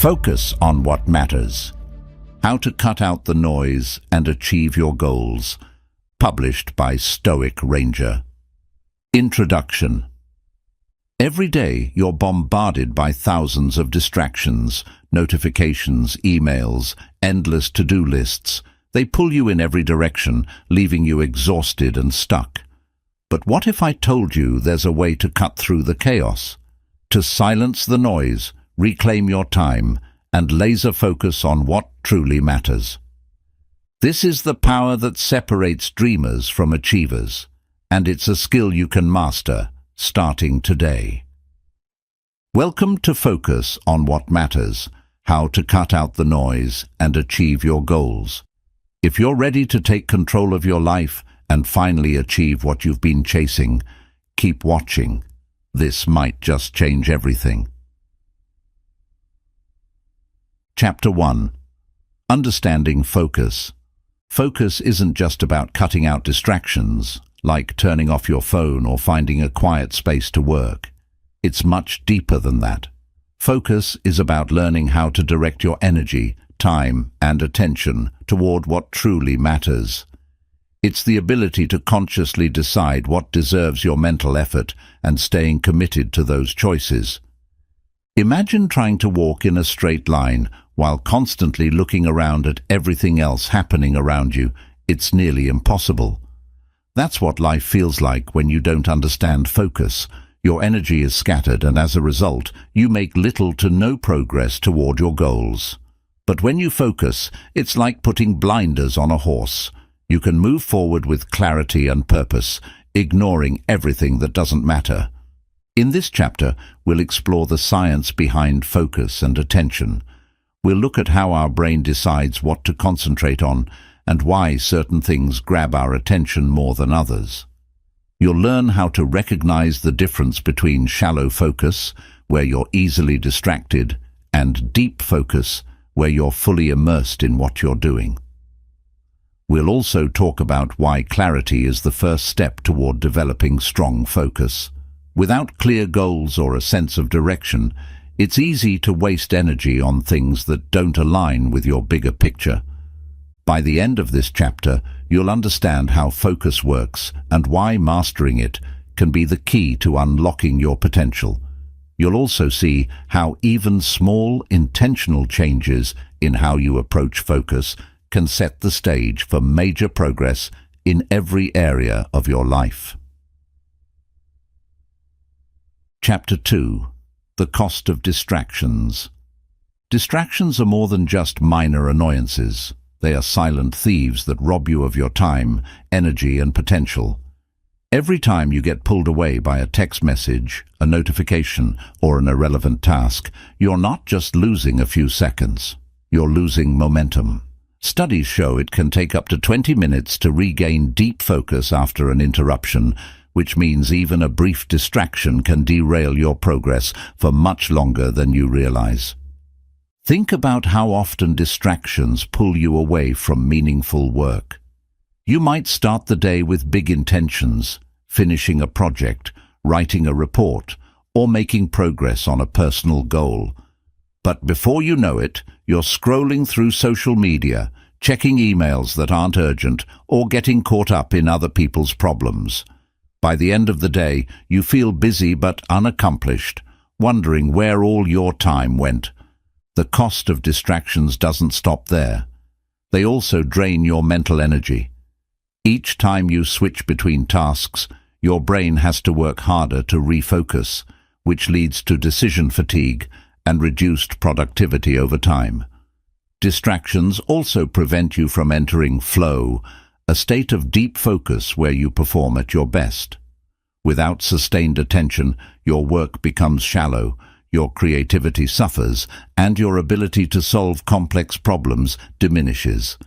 Focus on what matters. How to cut out the noise and achieve your goals. Published by Stoic Ranger. Introduction. Every day you're bombarded by thousands of distractions, notifications, emails, endless to-do lists. They pull you in every direction, leaving you exhausted and stuck. But what if I told you there's a way to cut through the chaos? To silence the noise, reclaim your time, and laser focus on what truly matters. This is the power that separates dreamers from achievers, and it's a skill you can master, starting today. Welcome to Focus on What Matters, how to cut out the noise and achieve your goals. If you're ready to take control of your life and finally achieve what you've been chasing, keep watching. This might just change everything. Chapter 1. Understanding focus. Focus isn't just about cutting out distractions, like turning off your phone or finding a quiet space to work. It's much deeper than that. Focus is about learning how to direct your energy, time, and attention toward what truly matters. It's the ability to consciously decide what deserves your mental effort and staying committed to those choices. Imagine trying to walk in a straight line while constantly looking around at everything else happening around you. It's nearly impossible. That's what life feels like when you don't understand focus. Your energy is scattered, and as a result, you make little to no progress toward your goals. But when you focus, it's like putting blinders on a horse. You can move forward with clarity and purpose, ignoring everything that doesn't matter. In this chapter, we'll explore the science behind focus and attention. We'll look at how our brain decides what to concentrate on and why certain things grab our attention more than others. You'll learn how to recognize the difference between shallow focus, where you're easily distracted, and deep focus, where you're fully immersed in what you're doing. We'll also talk about why clarity is the first step toward developing strong focus. Without clear goals or a sense of direction, it's easy to waste energy on things that don't align with your bigger picture. By the end of this chapter, you'll understand how focus works and why mastering it can be the key to unlocking your potential. You'll also see how even small, intentional changes in how you approach focus can set the stage for major progress in every area of your life. Chapter 2. The cost of distractions. Distractions are more than just minor annoyances. They are silent thieves that rob you of your time, energy, and potential. Every time you get pulled away by a text message, a notification, or an irrelevant task, you're not just losing a few seconds. You're losing momentum. Studies show it can take up to 20 minutes to regain deep focus after an interruption, which means even a brief distraction can derail your progress for much longer than you realize. Think about how often distractions pull you away from meaningful work. You might start the day with big intentions, finishing a project, writing a report, or making progress on a personal goal. But before you know it, you're scrolling through social media, checking emails that aren't urgent, or getting caught up in other people's problems. By the end of the day, you feel busy but unaccomplished, wondering where all your time went. The cost of distractions doesn't stop there. They also drain your mental energy. Each time you switch between tasks, your brain has to work harder to refocus, which leads to decision fatigue and reduced productivity over time. Distractions also prevent you from entering flow, a state of deep focus where you perform at your best. Without sustained attention, your work becomes shallow, your creativity suffers, and your ability to solve complex problems diminishes.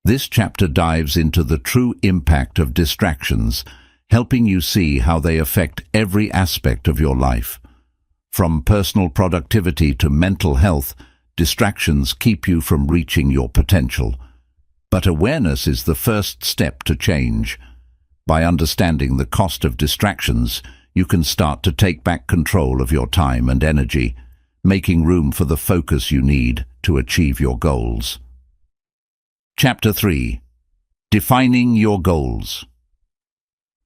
This chapter dives into the true impact of distractions, helping you see how they affect every aspect of your life. From personal productivity to mental health, distractions keep you from reaching your potential. But awareness is the first step to change. By understanding the cost of distractions, you can start to take back control of your time and energy, making room for the focus you need to achieve your goals. Chapter 3. Defining your goals.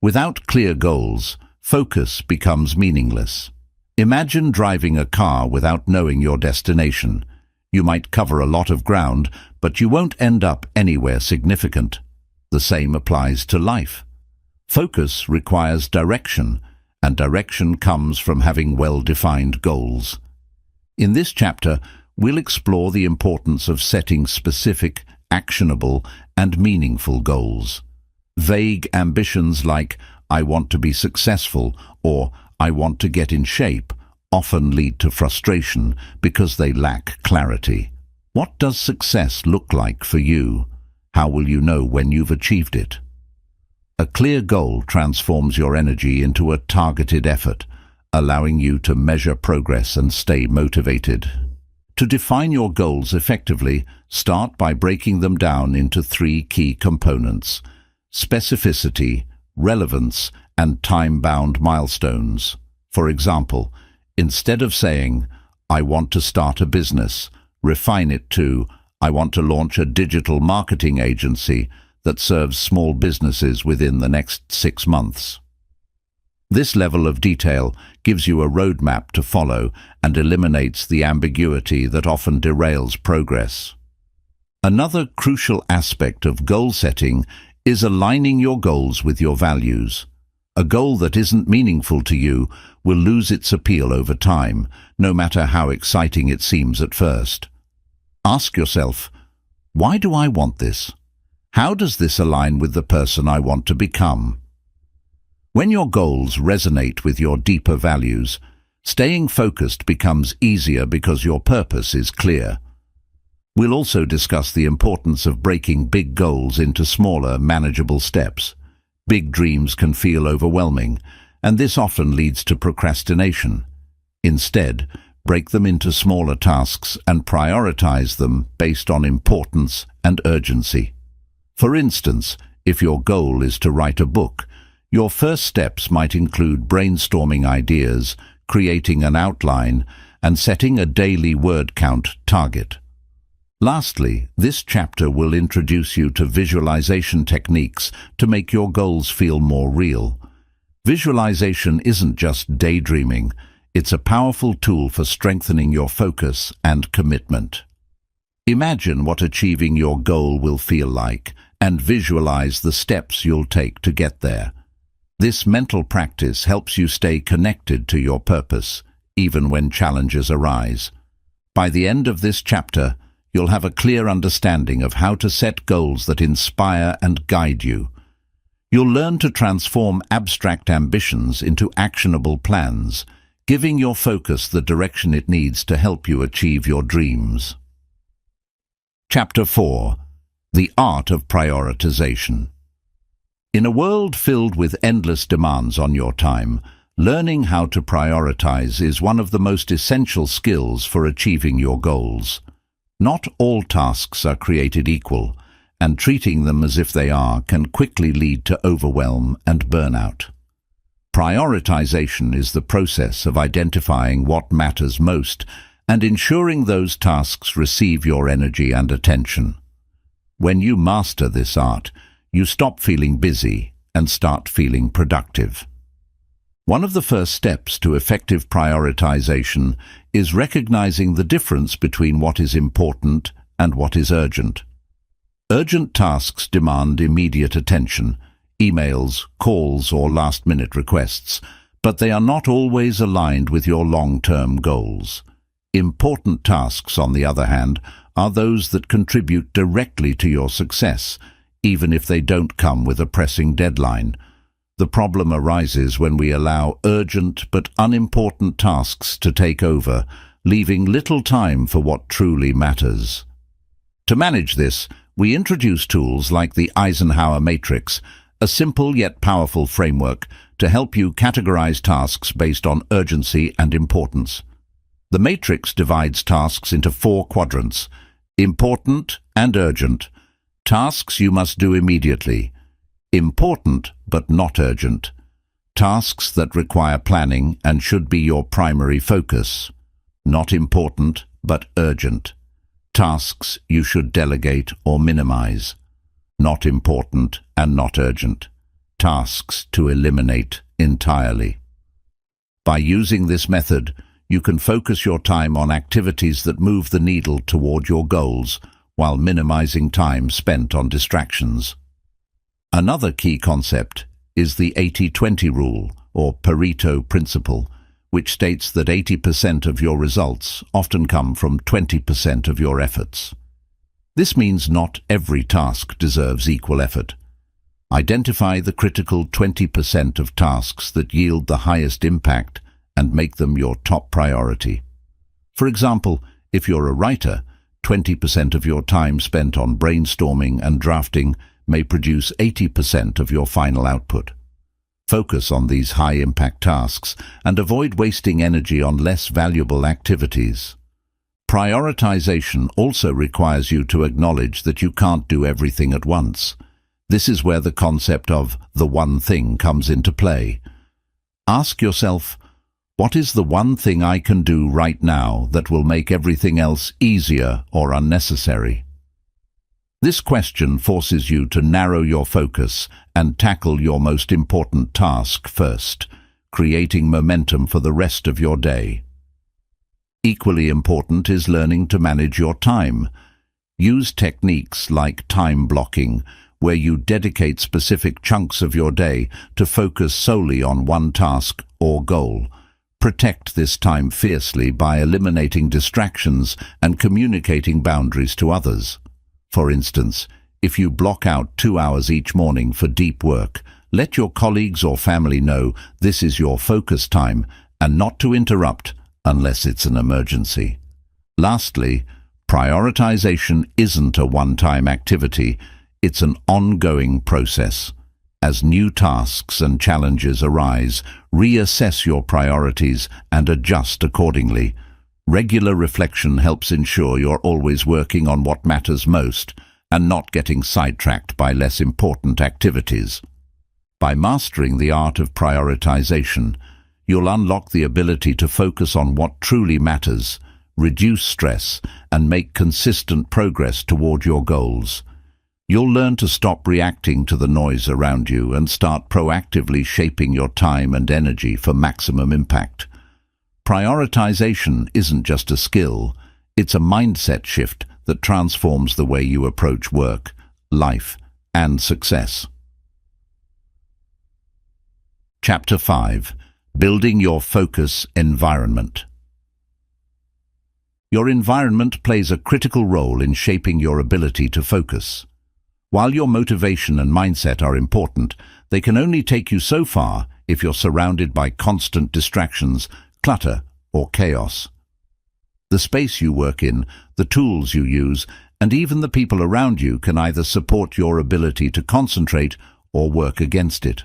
Without clear goals, focus becomes meaningless. Imagine driving a car without knowing your destination. You might cover a lot of ground, but you won't end up anywhere significant. The same applies to life. Focus requires direction, and direction comes from having well-defined goals. In this chapter, we'll explore the importance of setting specific, actionable, and meaningful goals. Vague ambitions like, "I want to be successful," or "I want to get in shape," often lead to frustration because they lack clarity. What does success look like for you? How will you know when you've achieved it? A clear goal transforms your energy into a targeted effort, allowing you to measure progress and stay motivated. To define your goals effectively, start by breaking them down into 3 key components: specificity, relevance, and time-bound milestones. For example, instead of saying, "I want to start a business," refine it to, "I want to launch a digital marketing agency that serves small businesses within the next 6 months." This level of detail gives you a roadmap to follow and eliminates the ambiguity that often derails progress. Another crucial aspect of goal setting is aligning your goals with your values. A goal that isn't meaningful to you will lose its appeal over time, no matter how exciting it seems at first. Ask yourself, why do I want this? How does this align with the person I want to become? When your goals resonate with your deeper values, staying focused becomes easier because your purpose is clear. We'll also discuss the importance of breaking big goals into smaller, manageable steps. Big dreams can feel overwhelming, and this often leads to procrastination. Instead, break them into smaller tasks and prioritize them based on importance and urgency. For instance, if your goal is to write a book, your first steps might include brainstorming ideas, creating an outline, and setting a daily word count target. Lastly, this chapter will introduce you to visualization techniques to make your goals feel more real. Visualization isn't just daydreaming, it's a powerful tool for strengthening your focus and commitment. Imagine what achieving your goal will feel like, and visualize the steps you'll take to get there. This mental practice helps you stay connected to your purpose, even when challenges arise. By the end of this chapter, you'll have a clear understanding of how to set goals that inspire and guide you. You'll learn to transform abstract ambitions into actionable plans, giving your focus the direction it needs to help you achieve your dreams. Chapter 4. The Art of Prioritization. In a world filled with endless demands on your time, learning how to prioritize is one of the most essential skills for achieving your goals. Not all tasks are created equal, and treating them as if they are can quickly lead to overwhelm and burnout. Prioritization is the process of identifying what matters most and ensuring those tasks receive your energy and attention. When you master this art, you stop feeling busy and start feeling productive. One of the first steps to effective prioritization is recognizing the difference between what is important and what is urgent. Urgent tasks demand immediate attention, emails, calls, or last-minute requests, but they are not always aligned with your long-term goals. Important tasks, on the other hand, are those that contribute directly to your success, even if they don't come with a pressing deadline. The problem arises when we allow urgent but unimportant tasks to take over, leaving little time for what truly matters. To manage this, we introduce tools like the Eisenhower Matrix, a simple yet powerful framework to help you categorize tasks based on urgency and importance. The matrix divides tasks into 4 quadrants: important and urgent, tasks you must do immediately, important but not urgent, tasks that require planning and should be your primary focus, not important but urgent. Tasks you should delegate or minimize. Not important and not urgent. Tasks to eliminate entirely. By using this method, you can focus your time on activities that move the needle toward your goals while minimizing time spent on distractions. Another key concept is the 80-20 rule, or Pareto principle, which states that 80% of your results often come from 20% of your efforts. This means not every task deserves equal effort. Identify the critical 20% of tasks that yield the highest impact and make them your top priority. For example, if you're a writer, 20% of your time spent on brainstorming and drafting may produce 80% of your final output. Focus on these high-impact tasks and avoid wasting energy on less valuable activities. Prioritization also requires you to acknowledge that you can't do everything at once. This is where the concept of the one thing comes into play. Ask yourself, what is the one thing I can do right now that will make everything else easier or unnecessary? This question forces you to narrow your focus and tackle your most important task first, creating momentum for the rest of your day. Equally important is learning to manage your time. Use techniques like time blocking, where you dedicate specific chunks of your day to focus solely on one task or goal. Protect this time fiercely by eliminating distractions and communicating boundaries to others. For instance, if you block out 2 hours each morning for deep work, let your colleagues or family know this is your focus time and not to interrupt unless it's an emergency. Lastly, prioritization isn't a one-time activity, it's an ongoing process. As new tasks and challenges arise, reassess your priorities and adjust accordingly. Regular reflection helps ensure you're always working on what matters most and not getting sidetracked by less important activities. By mastering the art of prioritization, you'll unlock the ability to focus on what truly matters, reduce stress, and make consistent progress toward your goals. You'll learn to stop reacting to the noise around you and start proactively shaping your time and energy for maximum impact. Prioritization isn't just a skill, it's a mindset shift that transforms the way you approach work, life, and success. Chapter 5. Building your focus environment. Your environment plays a critical role in shaping your ability to focus. While your motivation and mindset are important, they can only take you so far if you're surrounded by constant distractions, clutter, or chaos. The space you work in, the tools you use, and even the people around you can either support your ability to concentrate or work against it.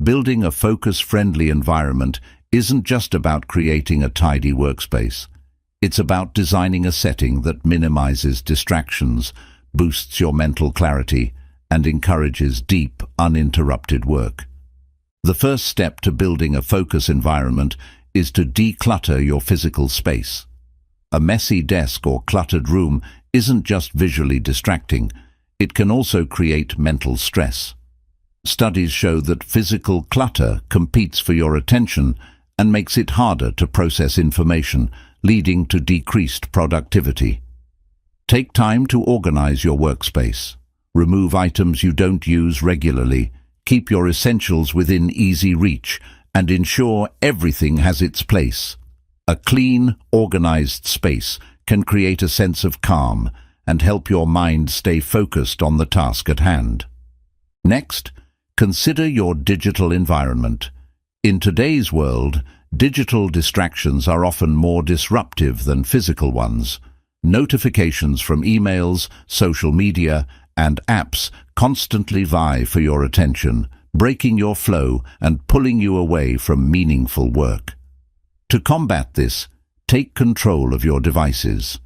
Building a focus-friendly environment isn't just about creating a tidy workspace. It's about designing a setting that minimizes distractions, boosts your mental clarity, and encourages deep, uninterrupted work. The first step to building a focus environment is to declutter your physical space. A messy desk or cluttered room isn't just visually distracting, it can also create mental stress. Studies show that physical clutter competes for your attention and makes it harder to process information, leading to decreased productivity. Take time to organize your workspace. Remove items you don't use regularly, keep your essentials within easy reach, and ensure everything has its place. A clean, organized space can create a sense of calm and help your mind stay focused on the task at hand. Next, consider your digital environment. In today's world, digital distractions are often more disruptive than physical ones. Notifications from emails, social media, and apps constantly vie for your attention, breaking your flow and pulling you away from meaningful work. To combat this, take control of your devices.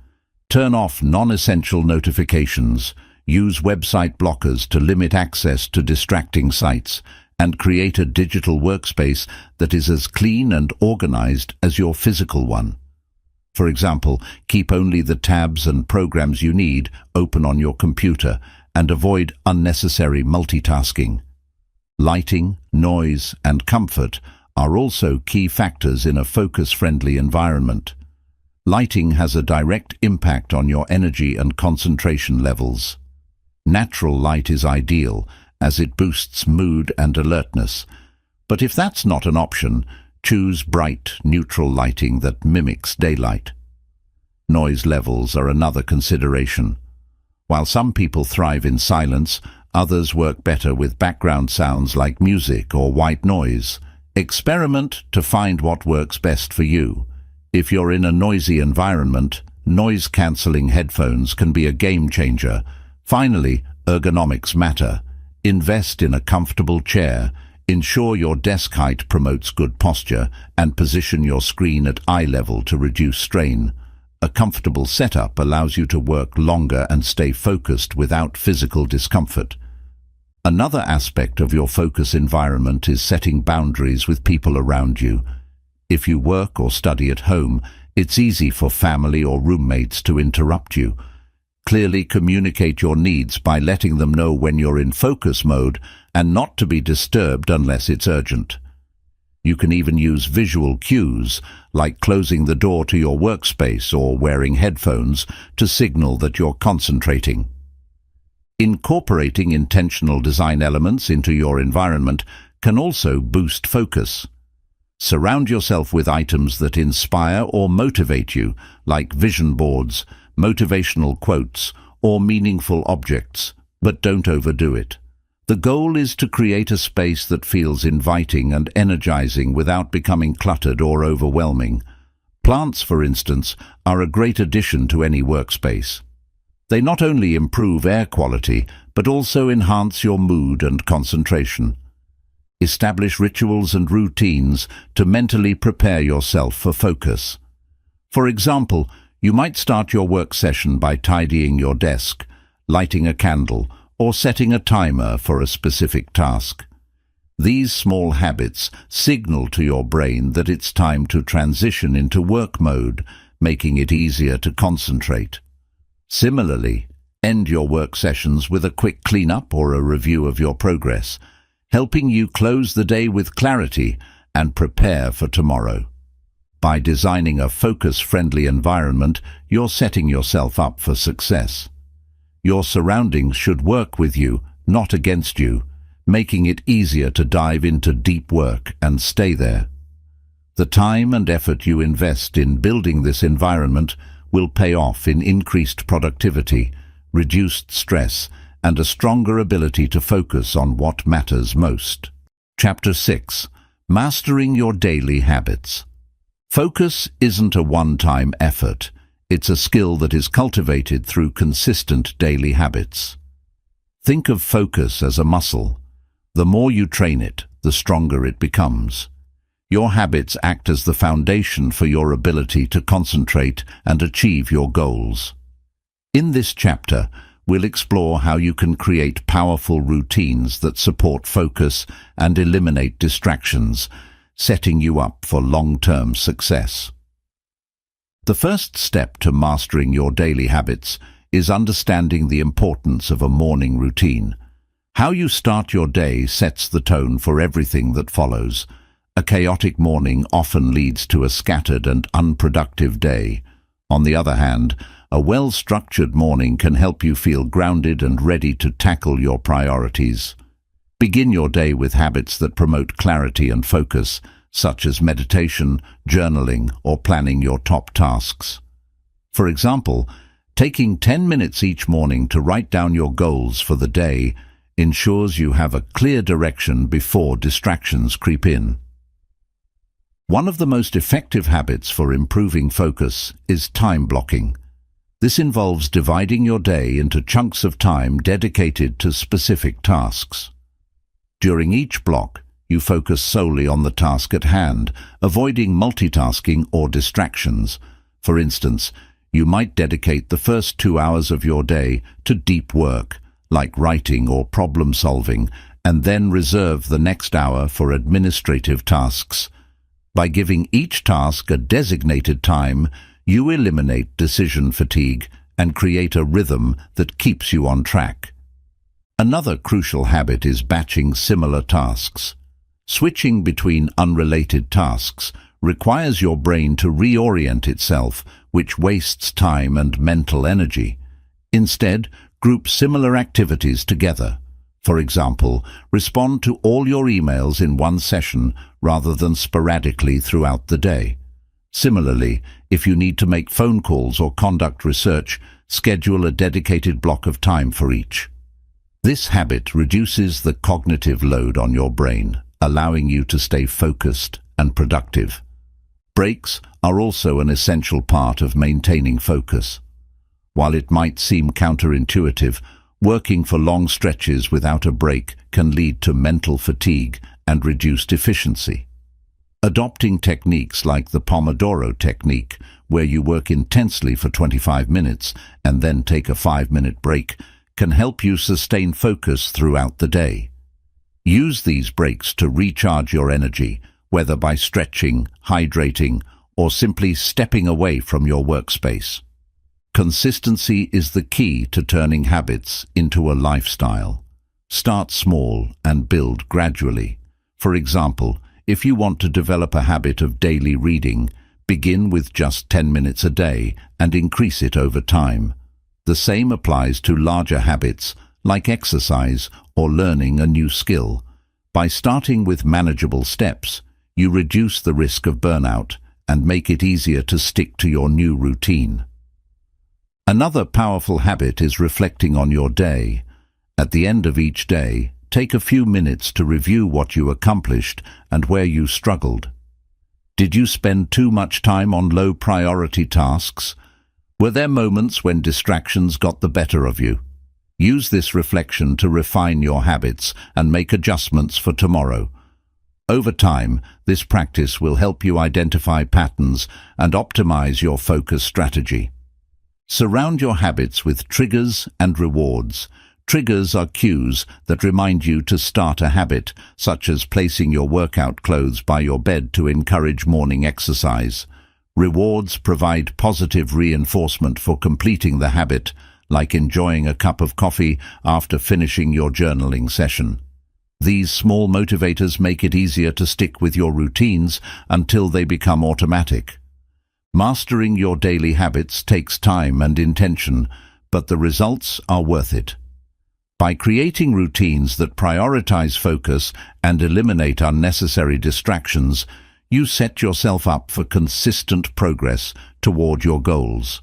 Turn off non-essential notifications, use website blockers to limit access to distracting sites, and create a digital workspace that is as clean and organized as your physical one. For example, keep only the tabs and programs you need open on your computer and avoid unnecessary multitasking. Lighting, noise, and comfort are also key factors in a focus-friendly environment. Lighting has a direct impact on your energy and concentration levels. Natural light is ideal, as it boosts mood and alertness. But if that's not an option, choose bright, neutral lighting that mimics daylight. Noise levels are another consideration. While some people thrive in silence, others work better with background sounds like music or white noise. Experiment to find what works best for you. If you're in a noisy environment, noise-cancelling headphones can be a game changer. Finally, ergonomics matter. Invest in a comfortable chair, ensure your desk height promotes good posture, and position your screen at eye level to reduce strain. A comfortable setup allows you to work longer and stay focused without physical discomfort. Another aspect of your focus environment is setting boundaries with people around you. If you work or study at home, it's easy for family or roommates to interrupt you. Clearly communicate your needs by letting them know when you're in focus mode and not to be disturbed unless it's urgent. You can even use visual cues, like closing the door to your workspace or wearing headphones, to signal that you're concentrating. Incorporating intentional design elements into your environment can also boost focus. Surround yourself with items that inspire or motivate you, like vision boards, motivational quotes, or meaningful objects, but don't overdo it. The goal is to create a space that feels inviting and energizing without becoming cluttered or overwhelming. Plants, for instance, are a great addition to any workspace. They not only improve air quality, but also enhance your mood and concentration. Establish rituals and routines to mentally prepare yourself for focus. For example, you might start your work session by tidying your desk, lighting a candle, or setting a timer for a specific task. These small habits signal to your brain that it's time to transition into work mode, making it easier to concentrate. Similarly, end your work sessions with a quick cleanup or a review of your progress, helping you close the day with clarity and prepare for tomorrow. By designing a focus-friendly environment, you're setting yourself up for success. Your surroundings should work with you, not against you, making it easier to dive into deep work and stay there. The time and effort you invest in building this environment will pay off in increased productivity, reduced stress, and a stronger ability to focus on what matters most. Chapter 6. Mastering your daily habits. Focus isn't a one-time effort. It's a skill that is cultivated through consistent daily habits. Think of focus as a muscle. The more you train it, the stronger it becomes. Your habits act as the foundation for your ability to concentrate and achieve your goals. In this chapter, we'll explore how you can create powerful routines that support focus and eliminate distractions, setting you up for long-term success. The first step to mastering your daily habits is understanding the importance of a morning routine. How you start your day sets the tone for everything that follows. A chaotic morning often leads to a scattered and unproductive day. On the other hand, a well-structured morning can help you feel grounded and ready to tackle your priorities. Begin your day with habits that promote clarity and focus, such as meditation, journaling, or planning your top tasks. For example, taking 10 minutes each morning to write down your goals for the day ensures you have a clear direction before distractions creep in. One of the most effective habits for improving focus is time blocking. This involves dividing your day into chunks of time dedicated to specific tasks. During each block, you focus solely on the task at hand, avoiding multitasking or distractions. For instance, you might dedicate the first 2 hours of your day to deep work, like writing or problem solving, and then reserve the next hour for administrative tasks. By giving each task a designated time, You eliminate decision fatigue and create a rhythm that keeps you on track. Another crucial habit is batching similar tasks. Switching between unrelated tasks requires your brain to reorient itself, which wastes time and mental energy. Instead, group similar activities together. For example, respond to all your emails in one session rather than sporadically throughout the day. Similarly, if you need to make phone calls or conduct research, schedule a dedicated block of time for each. This habit reduces the cognitive load on your brain, allowing you to stay focused and productive. Breaks are also an essential part of maintaining focus. While it might seem counterintuitive, working for long stretches without a break can lead to mental fatigue and reduced efficiency. Adopting techniques like the Pomodoro technique, where you work intensely for 25 minutes and then take a 5-minute break, can help you sustain focus throughout the day. Use these breaks to recharge your energy, whether by stretching, hydrating, or simply stepping away from your workspace. Consistency is the key to turning habits into a lifestyle. Start small and build gradually. For example, if you want to develop a habit of daily reading, begin with just 10 minutes a day and increase it over time. The same applies to larger habits like exercise or learning a new skill. By starting with manageable steps, you reduce the risk of burnout and make it easier to stick to your new routine. Another powerful habit is reflecting on your day. At the end of each day, take a few minutes to review what you accomplished and where you struggled. Did you spend too much time on low-priority tasks? Were there moments when distractions got the better of you? Use this reflection to refine your habits and make adjustments for tomorrow. Over time, this practice will help you identify patterns and optimize your focus strategy. Surround your habits with triggers and rewards. Triggers are cues that remind you to start a habit, such as placing your workout clothes by your bed to encourage morning exercise. Rewards provide positive reinforcement for completing the habit, like enjoying a cup of coffee after finishing your journaling session. These small motivators make it easier to stick with your routines until they become automatic. Mastering your daily habits takes time and intention, but the results are worth it. By creating routines that prioritize focus and eliminate unnecessary distractions, you set yourself up for consistent progress toward your goals.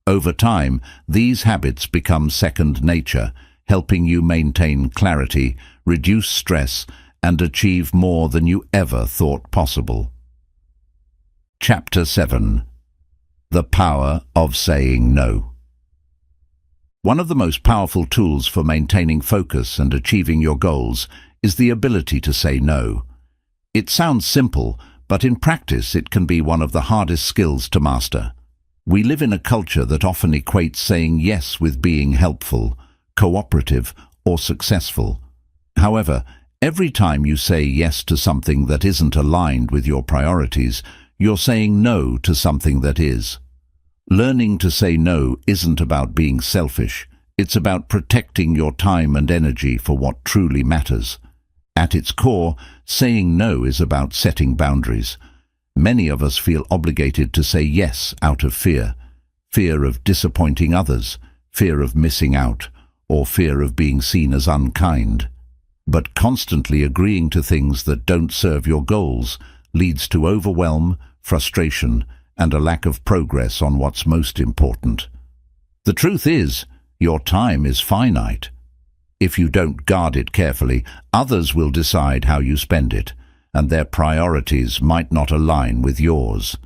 Over time, these habits become second nature, helping you maintain clarity, reduce stress, and achieve more than you ever thought possible. Chapter 7. The Power of Saying No. One of the most powerful tools for maintaining focus and achieving your goals is the ability to say no. It sounds simple, but in practice it can be one of the hardest skills to master. We live in a culture that often equates saying yes with being helpful, cooperative, or successful. However, every time you say yes to something that isn't aligned with your priorities, you're saying no to something that is. Learning to say no isn't about being selfish. It's about protecting your time and energy for what truly matters. At its core, saying no is about setting boundaries. Many of us feel obligated to say yes out of fear. Fear of disappointing others, fear of missing out, or fear of being seen as unkind. But constantly agreeing to things that don't serve your goals leads to overwhelm, frustration, and a lack of progress on what's most important. The truth is, your time is finite. If you don't guard it carefully, others will decide how you spend it, and their priorities might not align with yours.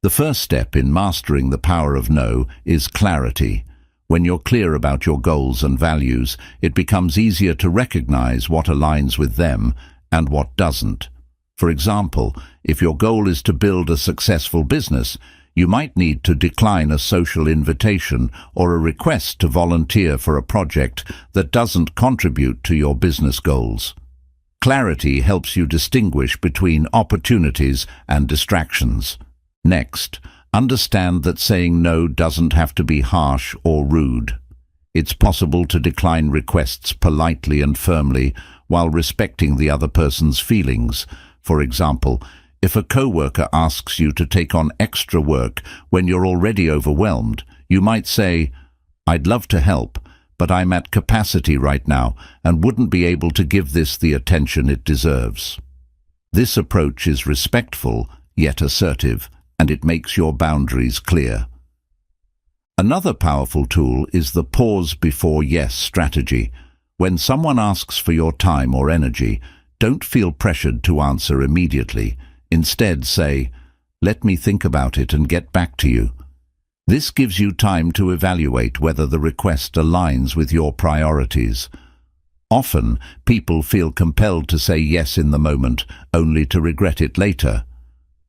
The first step in mastering the power of no is clarity. When you're clear about your goals and values, it becomes easier to recognize what aligns with them and what doesn't. For example, if your goal is to build a successful business, you might need to decline a social invitation or a request to volunteer for a project that doesn't contribute to your business goals. Clarity helps you distinguish between opportunities and distractions. Next, understand that saying no doesn't have to be harsh or rude. It's possible to decline requests politely and firmly while respecting the other person's feelings. For example, if a coworker asks you to take on extra work when you're already overwhelmed, you might say, "I'd love to help, but I'm at capacity right now and wouldn't be able to give this the attention it deserves." This approach is respectful yet assertive, and it makes your boundaries clear. Another powerful tool is the pause before yes strategy. When someone asks for your time or energy, don't feel pressured to answer immediately. Instead, say, "Let me think about it and get back to you." This gives you time to evaluate whether the request aligns with your priorities. Often, people feel compelled to say yes in the moment, only to regret it later.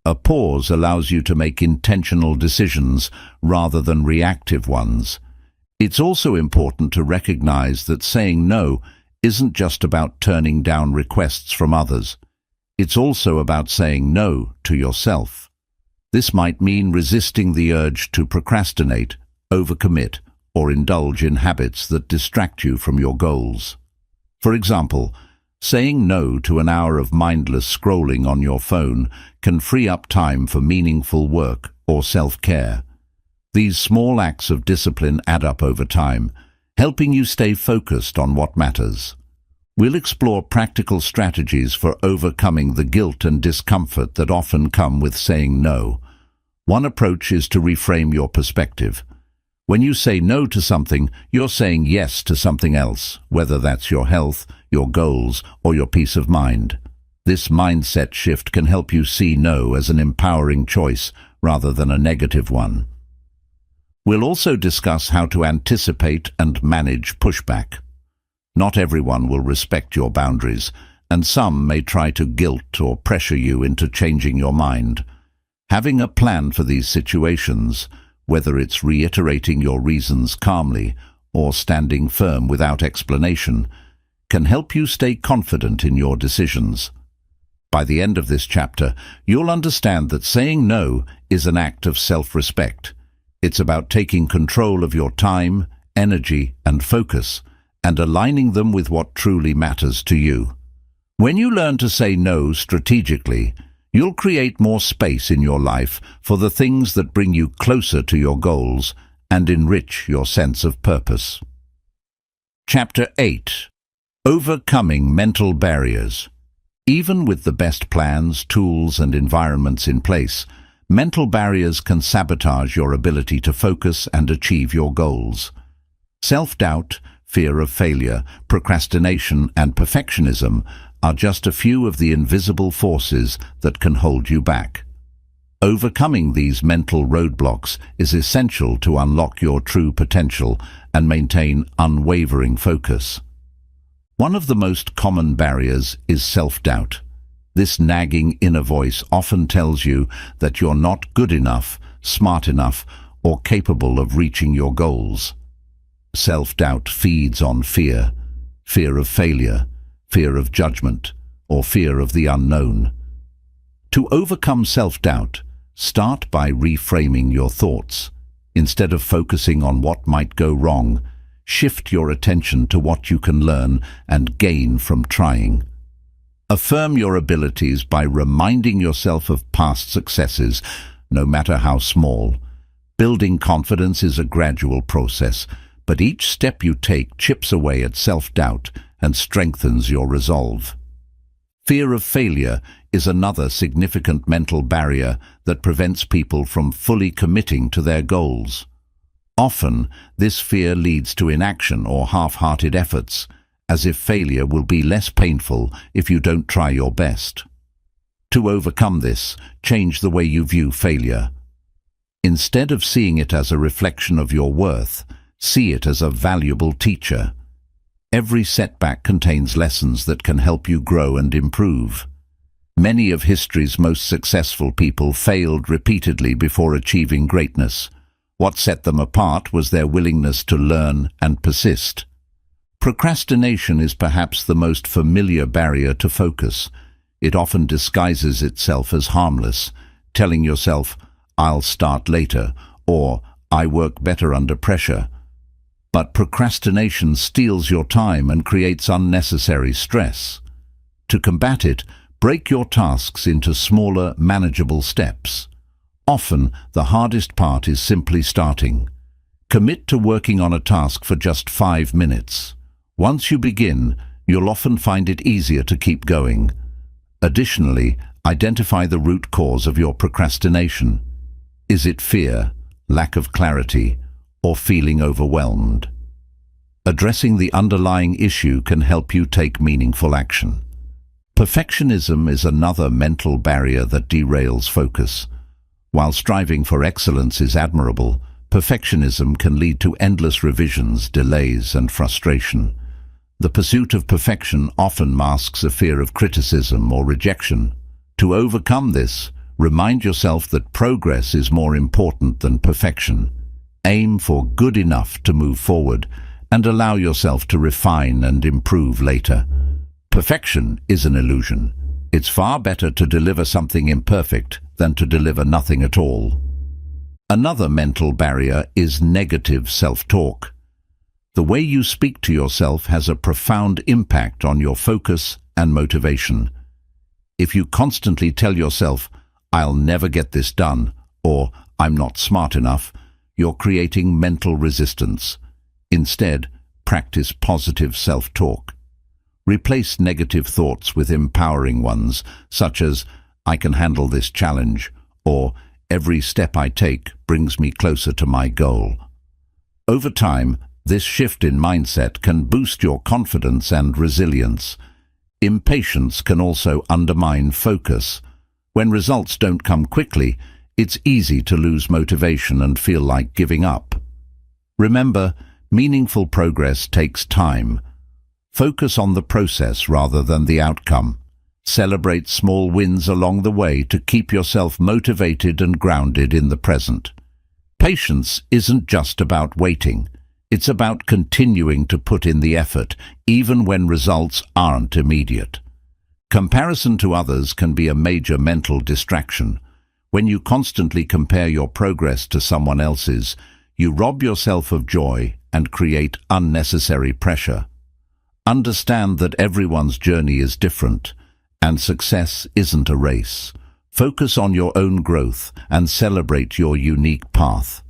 A pause allows you to make intentional decisions rather than reactive ones. It's also important to recognize that saying no isn't just about turning down requests from others. It's also about saying no to yourself. This might mean resisting the urge to procrastinate, overcommit, or indulge in habits that distract you from your goals. For example, saying no to an hour of mindless scrolling on your phone can free up time for meaningful work or self-care. These small acts of discipline add up over time, helping you stay focused on what matters. We'll explore practical strategies for overcoming the guilt and discomfort that often come with saying no. One approach is to reframe your perspective. When you say no to something, you're saying yes to something else, whether that's your health, your goals, or your peace of mind. This mindset shift can help you see no as an empowering choice rather than a negative one. We'll also discuss how to anticipate and manage pushback. Not everyone will respect your boundaries, and some may try to guilt or pressure you into changing your mind. Having a plan for these situations, whether it's reiterating your reasons calmly or standing firm without explanation, can help you stay confident in your decisions. By the end of this chapter, you'll understand that saying no is an act of self-respect. It's about taking control of your time, energy, and focus, and aligning them with what truly matters to you. When you learn to say no strategically, you'll create more space in your life for the things that bring you closer to your goals and enrich your sense of purpose. Chapter 8. Overcoming mental barriers. Even with the best plans, tools, and environments in place, mental barriers can sabotage your ability to focus and achieve your goals. Self-doubt, fear of failure, procrastination, and perfectionism are just a few of the invisible forces that can hold you back. Overcoming these mental roadblocks is essential to unlock your true potential and maintain unwavering focus. One of the most common barriers is self-doubt. This nagging inner voice often tells you that you're not good enough, smart enough, or capable of reaching your goals. Self-doubt feeds on fear, fear of failure, fear of judgment, or fear of the unknown. To overcome self-doubt, start by reframing your thoughts. Instead of focusing on what might go wrong, shift your attention to what you can learn and gain from trying. Affirm your abilities by reminding yourself of past successes, no matter how small. Building confidence is a gradual process, but each step you take chips away at self-doubt and strengthens your resolve. Fear of failure is another significant mental barrier that prevents people from fully committing to their goals. Often, this fear leads to inaction or half-hearted efforts, as if failure will be less painful if you don't try your best. To overcome this, change the way you view failure. Instead of seeing it as a reflection of your worth, see it as a valuable teacher. Every setback contains lessons that can help you grow and improve. Many of history's most successful people failed repeatedly before achieving greatness. What set them apart was their willingness to learn and persist. Procrastination is perhaps the most familiar barrier to focus. It often disguises itself as harmless, telling yourself, "I'll start later," or "I work better under pressure." But procrastination steals your time and creates unnecessary stress. To combat it, break your tasks into smaller, manageable steps. Often, the hardest part is simply starting. Commit to working on a task for just 5 minutes. Once you begin, you'll often find it easier to keep going. Additionally, identify the root cause of your procrastination. Is it fear, lack of clarity, or feeling overwhelmed? Addressing the underlying issue can help you take meaningful action. Perfectionism is another mental barrier that derails focus. While striving for excellence is admirable, perfectionism can lead to endless revisions, delays, and frustration. The pursuit of perfection often masks a fear of criticism or rejection. To overcome this, remind yourself that progress is more important than perfection. Aim for good enough to move forward, and allow yourself to refine and improve later. Perfection is an illusion. It's far better to deliver something imperfect than to deliver nothing at all. Another mental barrier is negative self-talk. The way you speak to yourself has a profound impact on your focus and motivation. If you constantly tell yourself, "I'll never get this done," or "I'm not smart enough," you're creating mental resistance. Instead, practice positive self-talk. Replace negative thoughts with empowering ones, such as, "I can handle this challenge," or "Every step I take brings me closer to my goal." Over time, this shift in mindset can boost your confidence and resilience. Impatience can also undermine focus. When results don't come quickly, it's easy to lose motivation and feel like giving up. Remember, meaningful progress takes time. Focus on the process rather than the outcome. Celebrate small wins along the way to keep yourself motivated and grounded in the present. Patience isn't just about waiting. It's about continuing to put in the effort, even when results aren't immediate. Comparison to others can be a major mental distraction. When you constantly compare your progress to someone else's, you rob yourself of joy and create unnecessary pressure. Understand that everyone's journey is different, and success isn't a race. Focus on your own growth and celebrate your unique path.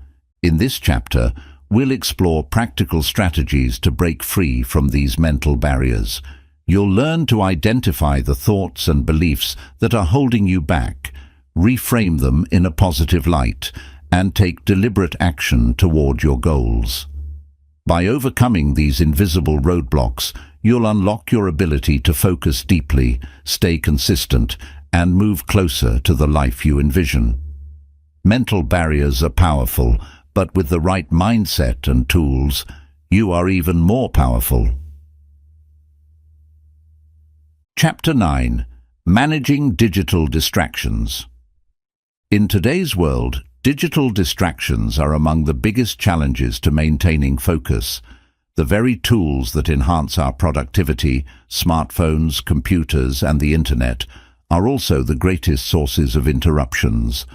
In this chapter, we'll explore practical strategies to break free from these mental barriers. You'll learn to identify the thoughts and beliefs that are holding you back, reframe them in a positive light, and take deliberate action toward your goals. By overcoming these invisible roadblocks, you'll unlock your ability to focus deeply, stay consistent, and move closer to the life you envision. Mental barriers are powerful, but with the right mindset and tools, you are even more powerful. Chapter 9. Managing Digital Distractions. In today's world, digital distractions are among the biggest challenges to maintaining focus. The very tools that enhance our productivity, smartphones, computers, and the internet, are also the greatest sources of interruptions.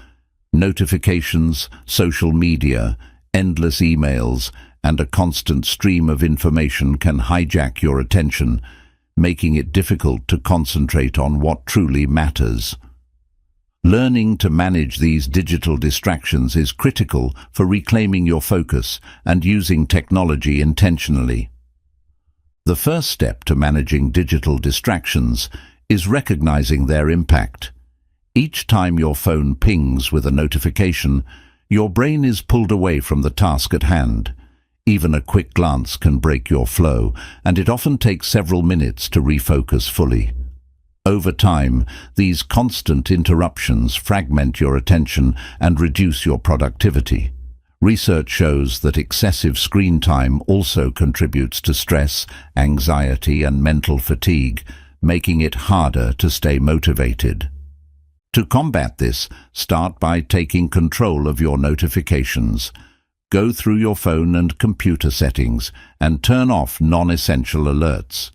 Notifications, social media, endless emails, and a constant stream of information can hijack your attention, making it difficult to concentrate on what truly matters. Learning to manage these digital distractions is critical for reclaiming your focus and using technology intentionally. The first step to managing digital distractions is recognizing their impact. Each time your phone pings with a notification, your brain is pulled away from the task at hand. Even a quick glance can break your flow, and it often takes several minutes to refocus fully. Over time, these constant interruptions fragment your attention and reduce your productivity. Research shows that excessive screen time also contributes to stress, anxiety, and mental fatigue, making it harder to stay motivated. To combat this, start by taking control of your notifications. Go through your phone and computer settings and turn off non-essential alerts.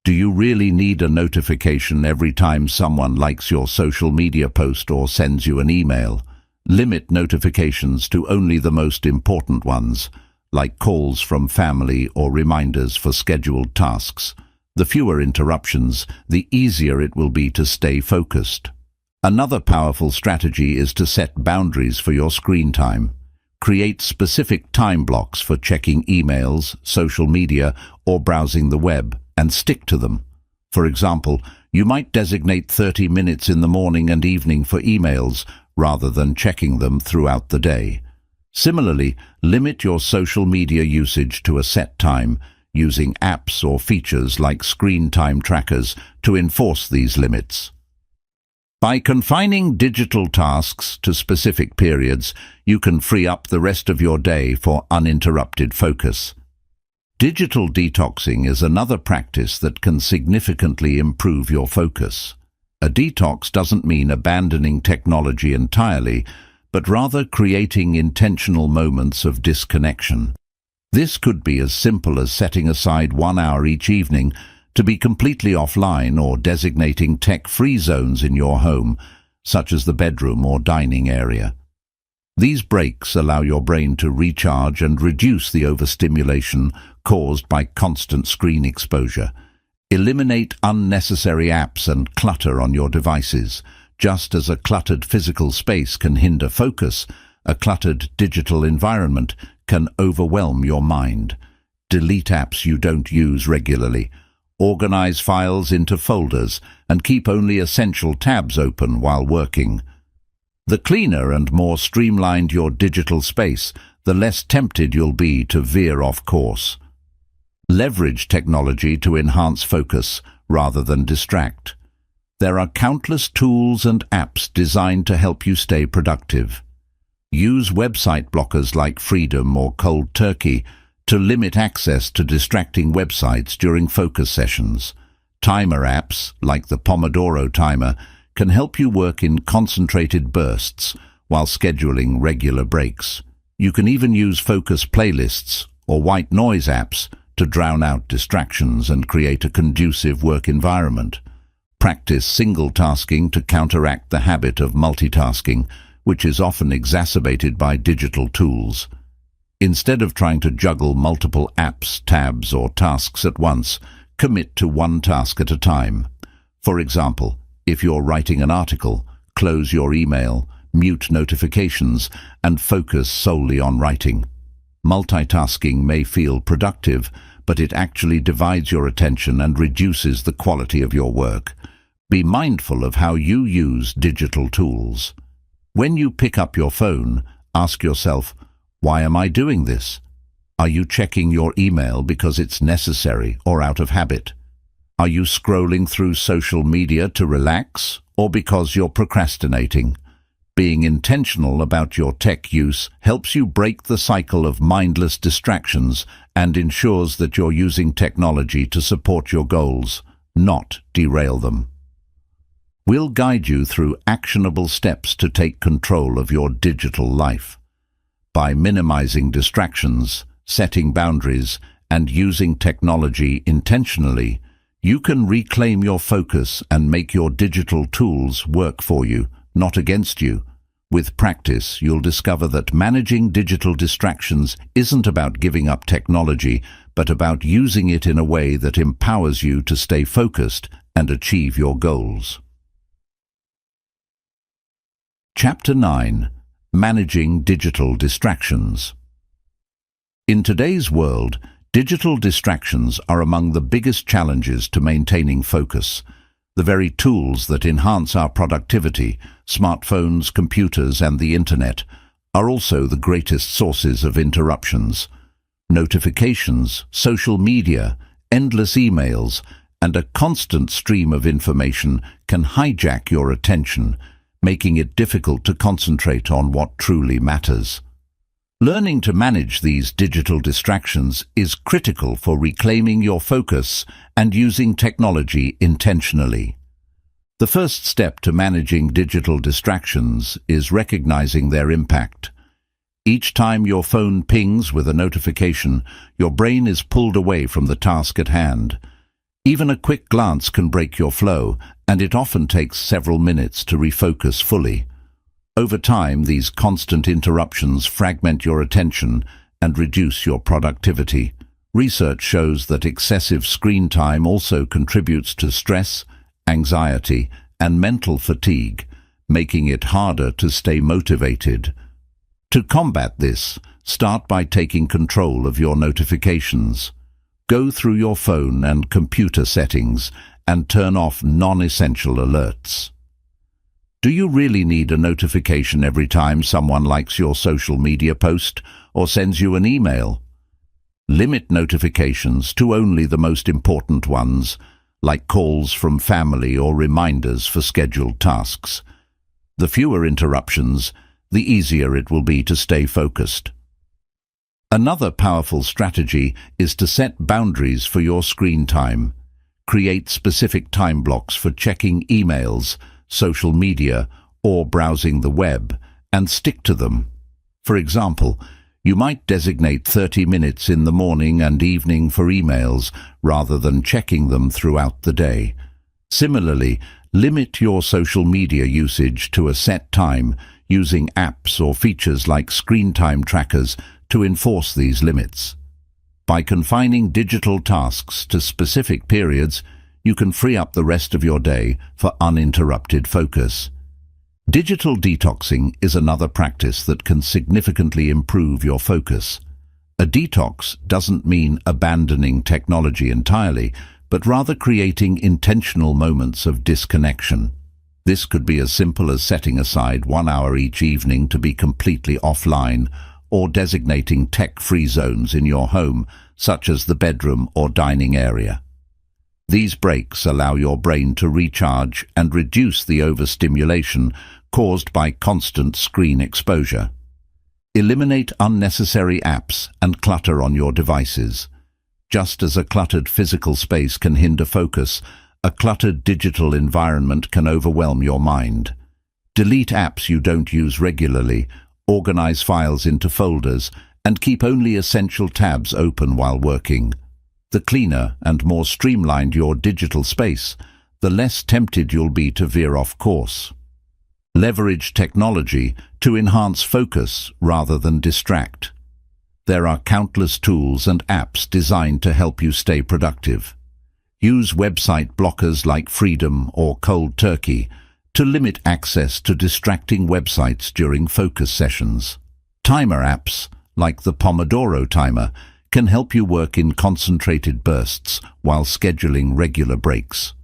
Do you really need a notification every time someone likes your social media post or sends you an email? Limit notifications to only the most important ones, like calls from family or reminders for scheduled tasks. The fewer interruptions, the easier it will be to stay focused. Another powerful strategy is to set boundaries for your screen time. Create specific time blocks for checking emails, social media, or browsing the web, and stick to them. For example, you might designate 30 minutes in the morning and evening for emails, rather than checking them throughout the day. Similarly, limit your social media usage to a set time, using apps or features like screen time trackers to enforce these limits. By confining digital tasks to specific periods, you can free up the rest of your day for uninterrupted focus. Digital detoxing is another practice that can significantly improve your focus. A detox doesn't mean abandoning technology entirely, but rather creating intentional moments of disconnection. This could be as simple as setting aside 1 hour each evening to be completely offline, or designating tech-free zones in your home, such as the bedroom or dining area. These breaks allow your brain to recharge and reduce the overstimulation caused by constant screen exposure. Eliminate unnecessary apps and clutter on your devices. Just as a cluttered physical space can hinder focus, a cluttered digital environment can overwhelm your mind. Delete apps you don't use regularly. Organize files into folders and keep only essential tabs open while working. The cleaner and more streamlined your digital space, the less tempted you'll be to veer off course. Leverage technology to enhance focus rather than distract. There are countless tools and apps designed to help you stay productive. Use website blockers like Freedom or Cold Turkey to limit access to distracting websites during focus sessions. Timer apps, like the Pomodoro timer, can help you work in concentrated bursts while scheduling regular breaks. You can even use focus playlists or white noise apps to drown out distractions and create a conducive work environment. Practice single tasking to counteract the habit of multitasking, which is often exacerbated by digital tools. Instead of trying to juggle multiple apps, tabs, or tasks at once, commit to one task at a time. For example, if you're writing an article, close your email, mute notifications, and focus solely on writing. Multitasking may feel productive, but it actually divides your attention and reduces the quality of your work. Be mindful of how you use digital tools. When you pick up your phone, ask yourself, why am I doing this? Are you checking your email because it's necessary or out of habit? Are you scrolling through social media to relax or because you're procrastinating? Being intentional about your tech use helps you break the cycle of mindless distractions and ensures that you're using technology to support your goals, not derail them. We'll guide you through actionable steps to take control of your digital life. By minimizing distractions, setting boundaries, and using technology intentionally, you can reclaim your focus and make your digital tools work for you, not against you. With practice, you'll discover that managing digital distractions isn't about giving up technology, but about using it in a way that empowers you to stay focused and achieve your goals. Chapter 9. Managing digital distractions. In today's world, digital distractions are among the biggest challenges to maintaining focus. The very tools that enhance our productivity, smartphones, computers, and the internet, are also the greatest sources of interruptions. Notifications, social media, endless emails, and a constant stream of information can hijack your attention, making it difficult to concentrate on what truly matters. Learning to manage these digital distractions is critical for reclaiming your focus and using technology intentionally. The first step to managing digital distractions is recognizing their impact. Each time your phone pings with a notification, your brain is pulled away from the task at hand. Even a quick glance can break your flow, and it often takes several minutes to refocus fully. Over time, these constant interruptions fragment your attention and reduce your productivity. Research shows that excessive screen time also contributes to stress, anxiety, and mental fatigue, making it harder to stay motivated. To combat this, start by taking control of your notifications. Go through your phone and computer settings and turn off non-essential alerts. Do you really need a notification every time someone likes your social media post or sends you an email? Limit notifications to only the most important ones, like calls from family or reminders for scheduled tasks. The fewer interruptions, the easier it will be to stay focused. Another powerful strategy is to set boundaries for your screen time. Create specific time blocks for checking emails, social media, or browsing the web, and stick to them. For example, you might designate 30 minutes in the morning and evening for emails rather than checking them throughout the day. Similarly, limit your social media usage to a set time using apps or features like screen time trackers to enforce these limits. By confining digital tasks to specific periods, you can free up the rest of your day for uninterrupted focus. Digital detoxing is another practice that can significantly improve your focus. A detox doesn't mean abandoning technology entirely, but rather creating intentional moments of disconnection. This could be as simple as setting aside 1 hour each evening to be completely offline, or designating tech-free zones in your home, such as the bedroom or dining area. These breaks allow your brain to recharge and reduce the overstimulation caused by constant screen exposure. Eliminate unnecessary apps and clutter on your devices. Just as a cluttered physical space can hinder focus, a cluttered digital environment can overwhelm your mind. Delete apps you don't use regularly, organize files into folders, and keep only essential tabs open while working. The cleaner and more streamlined your digital space, the less tempted you'll be to veer off course. Leverage technology to enhance focus rather than distract. There are countless tools and apps designed to help you stay productive. Use website blockers like Freedom or Cold Turkey to limit access to distracting websites during focus sessions. Timer apps, like the Pomodoro timer, can help you work in concentrated bursts while scheduling regular breaks.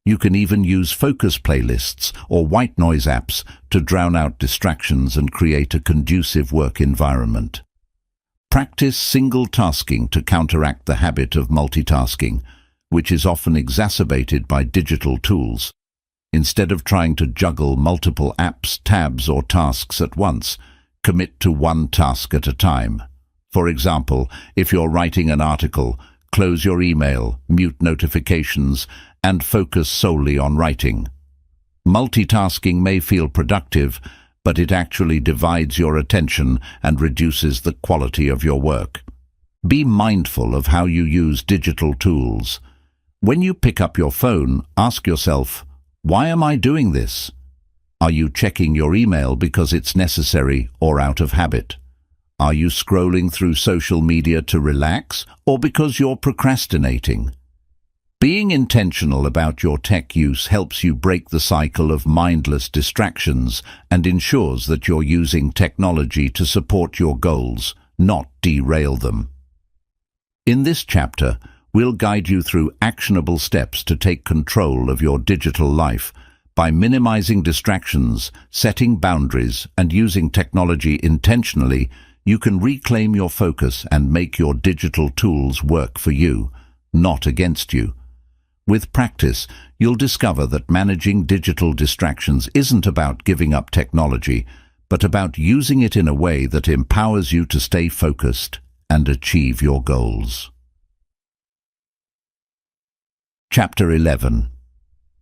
You can even use focus playlists or white noise apps to drown out distractions and create a conducive work environment. Practice single tasking to counteract the habit of multitasking, which is often exacerbated by digital tools. Instead of trying to juggle multiple apps, tabs, or tasks at once, commit to one task at a time. For example, if you're writing an article, close your email, mute notifications, and focus solely on writing. Multitasking may feel productive, but it actually divides your attention and reduces the quality of your work. Be mindful of how you use digital tools. When you pick up your phone, ask yourself, why am I doing this? Are you checking your email because it's necessary or out of habit? Are you scrolling through social media to relax or because you're procrastinating? Being intentional about your tech use helps you break the cycle of mindless distractions and ensures that you're using technology to support your goals, not derail them. In this chapter, we'll guide you through actionable steps to take control of your digital life by minimizing distractions, setting boundaries, and using technology intentionally. You can reclaim your focus and make your digital tools work for you, not against you. With practice, you'll discover that managing digital distractions isn't about giving up technology, but about using it in a way that empowers you to stay focused and achieve your goals. Chapter 11.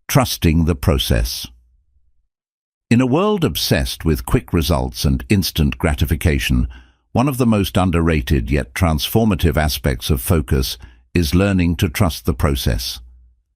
Trusting the process. In a world obsessed with quick results and instant gratification, one of the most underrated yet transformative aspects of focus is learning to trust the process.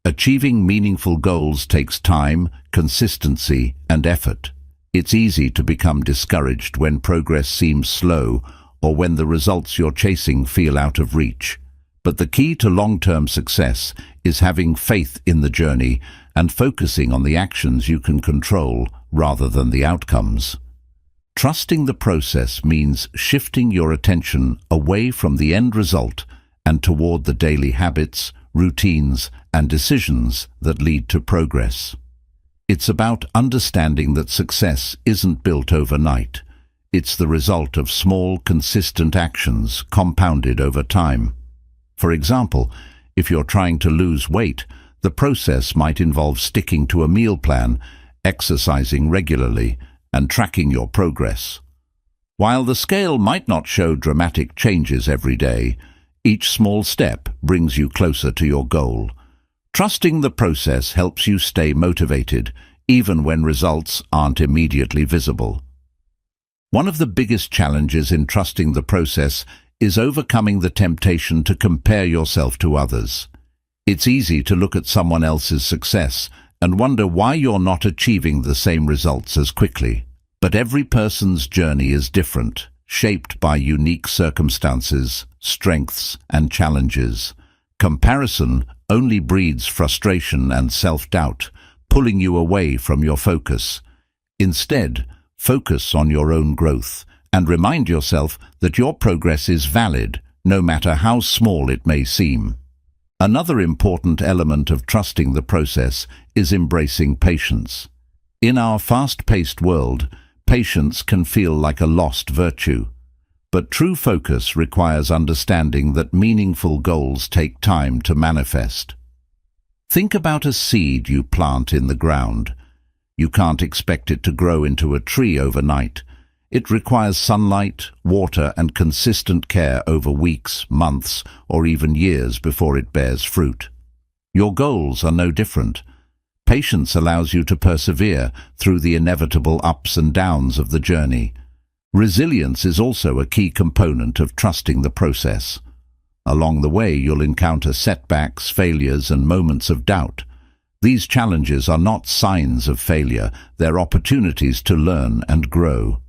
Achieving meaningful goals takes time, consistency, and effort. It's easy to become discouraged when progress seems slow or when the results you're chasing feel out of reach. But the key to long-term success is having faith in the journey and focusing on the actions you can control rather than the outcomes. Trusting the process means shifting your attention away from the end result and toward the daily habits, routines, and decisions that lead to progress. It's about understanding that success isn't built overnight. It's the result of small, consistent actions compounded over time. For example, if you're trying to lose weight, the process might involve sticking to a meal plan, exercising regularly, and tracking your progress. While the scale might not show dramatic changes every day, each small step brings you closer to your goal. Trusting the process helps you stay motivated, even when results aren't immediately visible. One of the biggest challenges in trusting the process is overcoming the temptation to compare yourself to others. It's easy to look at someone else's success and wonder why you're not achieving the same results as quickly. But every person's journey is different, shaped by unique circumstances, strengths, and challenges. Comparison only breeds frustration and self-doubt, pulling you away from your focus. Instead, focus on your own growth and remind yourself that your progress is valid, no matter how small it may seem. Another important element of trusting the process is embracing patience. In our fast-paced world, patience can feel like a lost virtue. But true focus requires understanding that meaningful goals take time to manifest. Think about a seed you plant in the ground. You can't expect it to grow into a tree overnight. It requires sunlight, water, and consistent care over weeks, months, or even years before it bears fruit. Your goals are no different. Patience allows you to persevere through the inevitable ups and downs of the journey. Resilience is also a key component of trusting the process. Along the way, you'll encounter setbacks, failures, and moments of doubt. These challenges are not signs of failure, they're opportunities to learn and grow.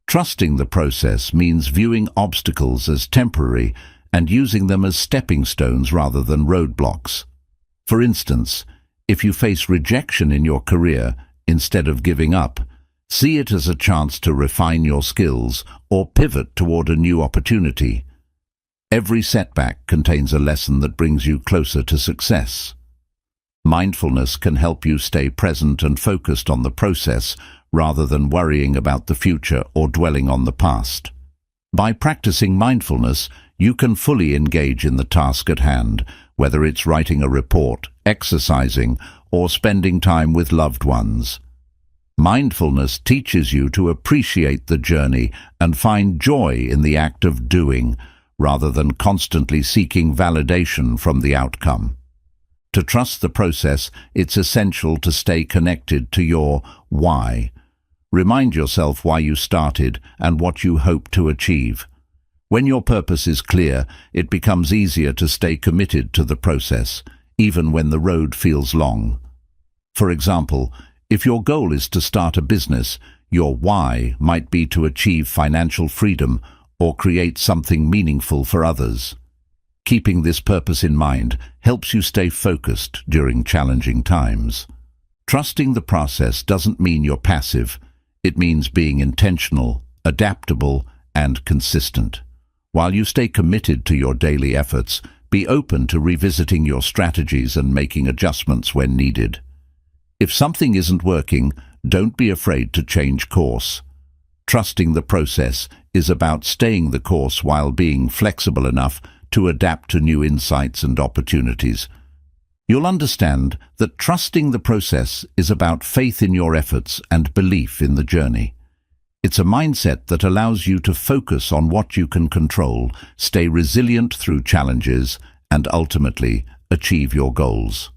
Trusting the process means viewing obstacles as temporary and using them as stepping stones rather than roadblocks. For instance, if you face rejection in your career, instead of giving up, see it as a chance to refine your skills or pivot toward a new opportunity. Every setback contains a lesson that brings you closer to success. Mindfulness can help you stay present and focused on the process rather than worrying about the future or dwelling on the past. By practicing mindfulness, you can fully engage in the task at hand, whether it's writing a report, exercising, or spending time with loved ones. Mindfulness teaches you to appreciate the journey and find joy in the act of doing, rather than constantly seeking validation from the outcome. To trust the process, it's essential to stay connected to your why. Remind yourself why you started and what you hope to achieve. When your purpose is clear, it becomes easier to stay committed to the process, even when the road feels long. For example, if your goal is to start a business, your why might be to achieve financial freedom or create something meaningful for others. Keeping this purpose in mind helps you stay focused during challenging times. Trusting the process doesn't mean you're passive. It means being intentional, adaptable, and consistent. While you stay committed to your daily efforts, be open to revisiting your strategies and making adjustments when needed. If something isn't working, don't be afraid to change course. Trusting the process is about staying the course while being flexible enough to adapt to new insights and opportunities. You'll understand that trusting the process is about faith in your efforts and belief in the journey. It's a mindset that allows you to focus on what you can control, stay resilient through challenges, and ultimately achieve your goals.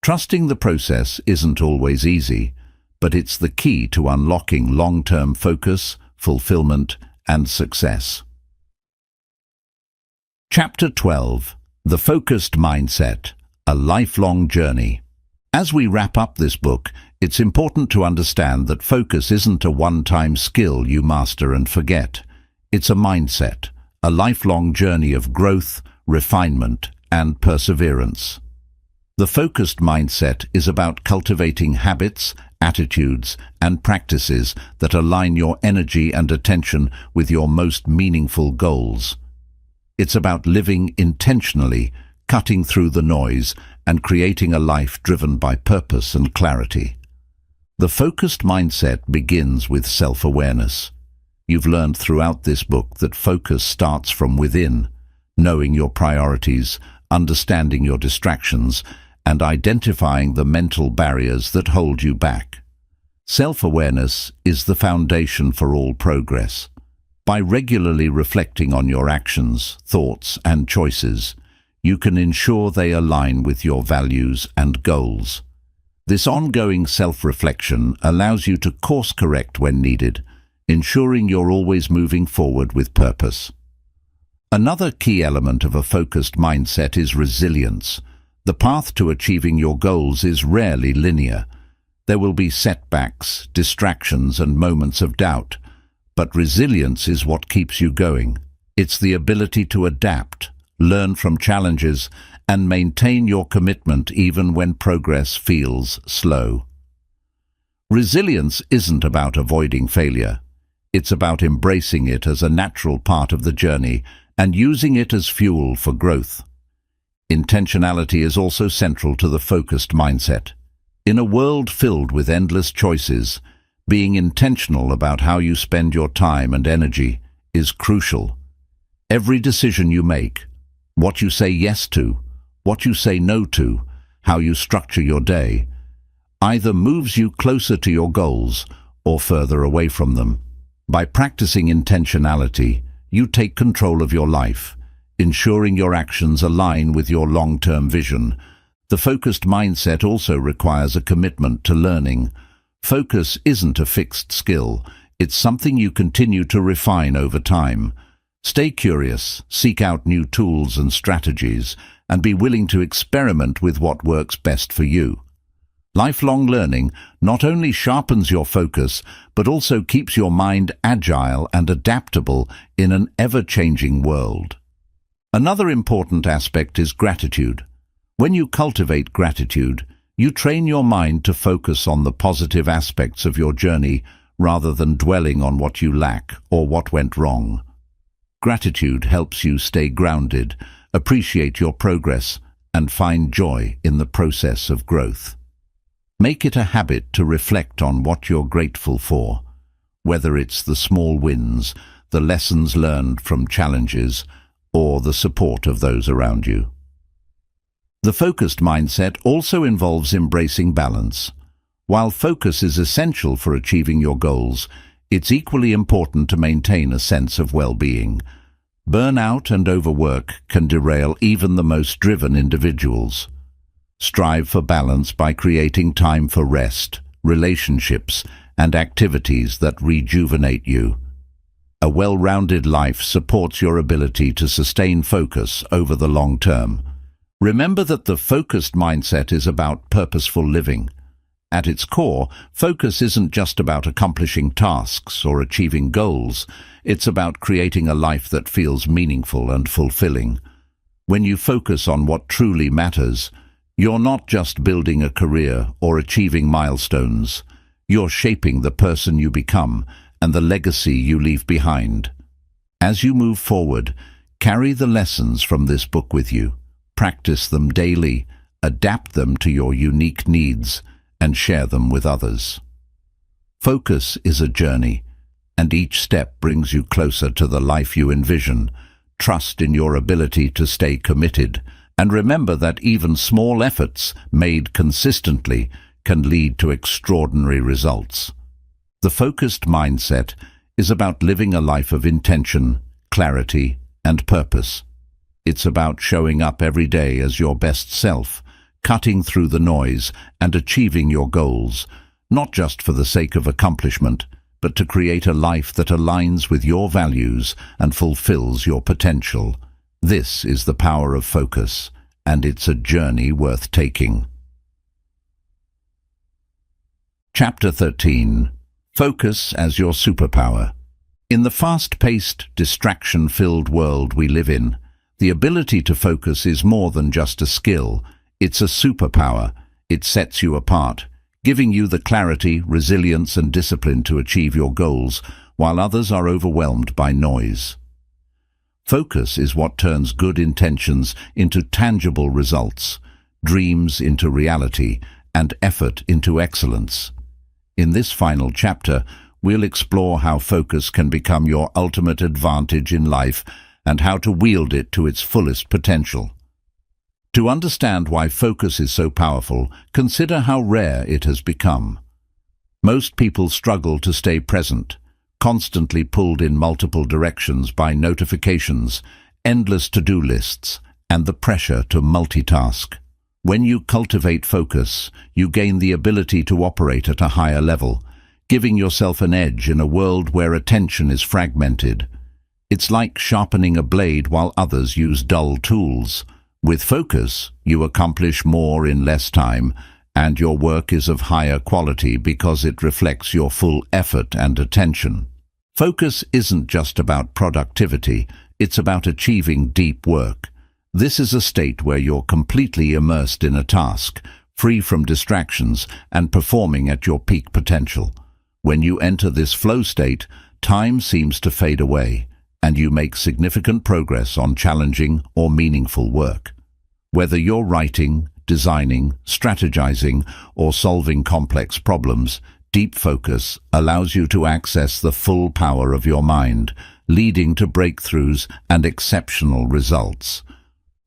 Trusting the process isn't always easy, but it's the key to unlocking long-term focus, fulfillment, and success. Chapter 12. The Focused Mindset, a Lifelong Journey. As we wrap up this book, It's important to understand that focus isn't a one-time skill you master and forget. It's a mindset, a lifelong journey of growth, refinement, and perseverance. The focused mindset is about cultivating habits, attitudes, and practices that align your energy and attention with your most meaningful goals. It's about living intentionally, cutting through the noise, and creating a life driven by purpose and clarity. The focused mindset begins with self-awareness. You've learned throughout this book that focus starts from within, knowing your priorities, understanding your distractions, and identifying the mental barriers that hold you back. Self-awareness is the foundation for all progress. By regularly reflecting on your actions, thoughts, and choices, you can ensure they align with your values and goals. This ongoing self-reflection allows you to course-correct when needed, ensuring you're always moving forward with purpose. Another key element of a focused mindset is resilience. The path to achieving your goals is rarely linear. There will be setbacks, distractions, and moments of doubt. But resilience is what keeps you going. It's the ability to adapt, learn from challenges, and maintain your commitment even when progress feels slow. Resilience isn't about avoiding failure. It's about embracing it as a natural part of the journey and using it as fuel for growth. Intentionality is also central to the focused mindset. In a world filled with endless choices, being intentional about how you spend your time and energy is crucial. Every decision you make, what you say yes to, what you say no to, how you structure your day, either moves you closer to your goals or further away from them. By practicing intentionality, you take control of your life, ensuring your actions align with your long-term vision. The focused mindset also requires a commitment to learning. Focus isn't a fixed skill, it's something you continue to refine over time. Stay curious, seek out new tools and strategies, and be willing to experiment with what works best for you. Lifelong learning not only sharpens your focus, but also keeps your mind agile and adaptable in an ever-changing world. Another important aspect is gratitude. When you cultivate gratitude, you train your mind to focus on the positive aspects of your journey rather than dwelling on what you lack or what went wrong. Gratitude helps you stay grounded, appreciate your progress, and find joy in the process of growth. Make it a habit to reflect on what you're grateful for, whether it's the small wins, the lessons learned from challenges, or the support of those around you. The focused mindset also involves embracing balance. While focus is essential for achieving your goals, it's equally important to maintain a sense of well-being. Burnout and overwork can derail even the most driven individuals. Strive for balance by creating time for rest, relationships, and activities that rejuvenate you. A well-rounded life supports your ability to sustain focus over the long term. Remember that the focused mindset is about purposeful living. At its core, focus isn't just about accomplishing tasks or achieving goals. It's about creating a life that feels meaningful and fulfilling. When you focus on what truly matters, you're not just building a career or achieving milestones. You're shaping the person you become and the legacy you leave behind. As you move forward, carry the lessons from this book with you. Practice them daily, adapt them to your unique needs, and share them with others. Focus is a journey, and each step brings you closer to the life you envision. Trust in your ability to stay committed, and remember that even small efforts made consistently can lead to extraordinary results. The focused mindset is about living a life of intention, clarity, and purpose. It's about showing up every day as your best self, cutting through the noise and achieving your goals, not just for the sake of accomplishment, but to create a life that aligns with your values and fulfills your potential. This is the power of focus, and it's a journey worth taking. Chapter 13. Focus as your superpower. In the fast-paced, distraction-filled world we live in, the ability to focus is more than just a skill. It's a superpower. It sets you apart, giving you the clarity, resilience, and discipline to achieve your goals, while others are overwhelmed by noise. Focus is what turns good intentions into tangible results, dreams into reality, and effort into excellence. In this final chapter, we'll explore how focus can become your ultimate advantage in life and how to wield it to its fullest potential. To understand why focus is so powerful, consider how rare it has become. Most people struggle to stay present, constantly pulled in multiple directions by notifications, endless to-do lists, and the pressure to multitask. When you cultivate focus, you gain the ability to operate at a higher level, giving yourself an edge in a world where attention is fragmented. It's like sharpening a blade while others use dull tools. With focus, you accomplish more in less time, and your work is of higher quality because it reflects your full effort and attention. Focus isn't just about productivity, it's about achieving deep work. This is a state where you're completely immersed in a task, free from distractions, and performing at your peak potential. When you enter this flow state, time seems to fade away, and you make significant progress on challenging or meaningful work. Whether you're writing, designing, strategizing, or solving complex problems, deep focus allows you to access the full power of your mind, leading to breakthroughs and exceptional results.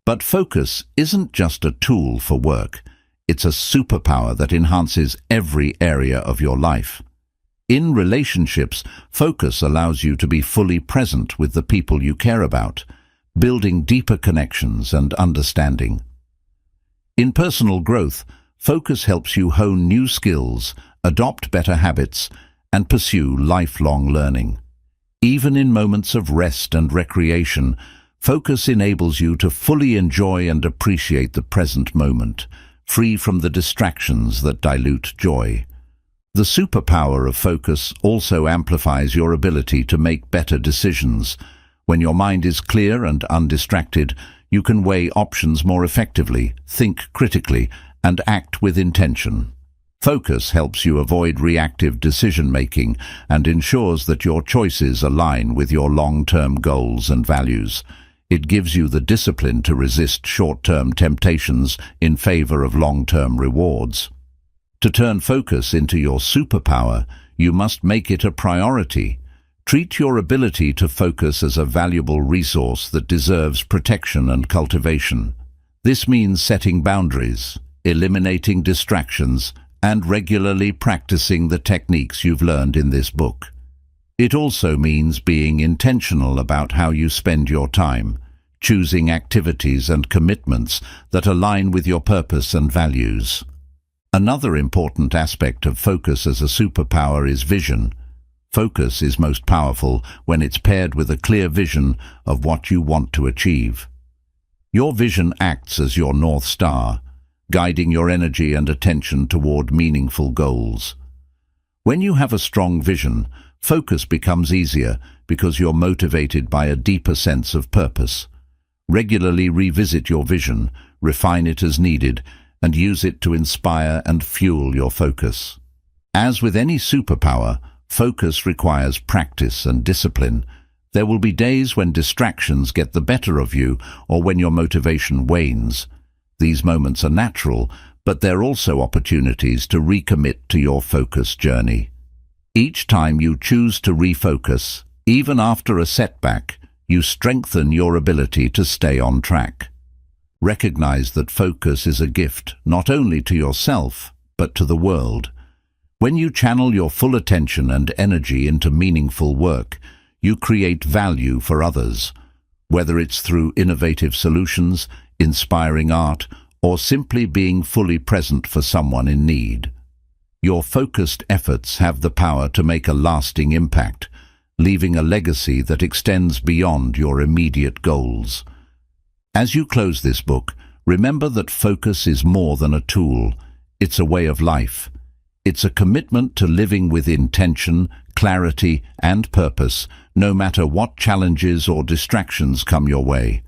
But focus isn't just a tool for work, it's a superpower that enhances every area of your life. In relationships, focus allows you to be fully present with the people you care about, building deeper connections and understanding. In personal growth, focus helps you hone new skills, adopt better habits, and pursue lifelong learning. Even in moments of rest and recreation, focus enables you to fully enjoy and appreciate the present moment, free from the distractions that dilute joy. The superpower of focus also amplifies your ability to make better decisions. When your mind is clear and undistracted, you can weigh options more effectively, think critically, and act with intention. Focus helps you avoid reactive decision-making and ensures that your choices align with your long-term goals and values. It gives you the discipline to resist short-term temptations in favor of long-term rewards. To turn focus into your superpower, you must make it a priority. Treat your ability to focus as a valuable resource that deserves protection and cultivation. This means setting boundaries, eliminating distractions, and regularly practicing the techniques you've learned in this book. It also means being intentional about how you spend your time, choosing activities and commitments that align with your purpose and values. Another important aspect of focus as a superpower is vision. Focus is most powerful when it's paired with a clear vision of what you want to achieve. Your vision acts as your North Star, guiding your energy and attention toward meaningful goals. When you have a strong vision, focus becomes easier because you're motivated by a deeper sense of purpose. Regularly revisit your vision, refine it as needed, and use it to inspire and fuel your focus. As with any superpower, focus requires practice and discipline. There will be days when distractions get the better of you or when your motivation wanes. These moments are natural, but they're also opportunities to recommit to your focus journey. Each time you choose to refocus, even after a setback, you strengthen your ability to stay on track. Recognize that focus is a gift not only to yourself, but to the world. When you channel your full attention and energy into meaningful work, you create value for others, whether it's through innovative solutions, inspiring art, or simply being fully present for someone in need. Your focused efforts have the power to make a lasting impact, leaving a legacy that extends beyond your immediate goals. As you close this book, remember that focus is more than a tool. It's a way of life. It's a commitment to living with intention, clarity, and purpose, no matter what challenges or distractions come your way.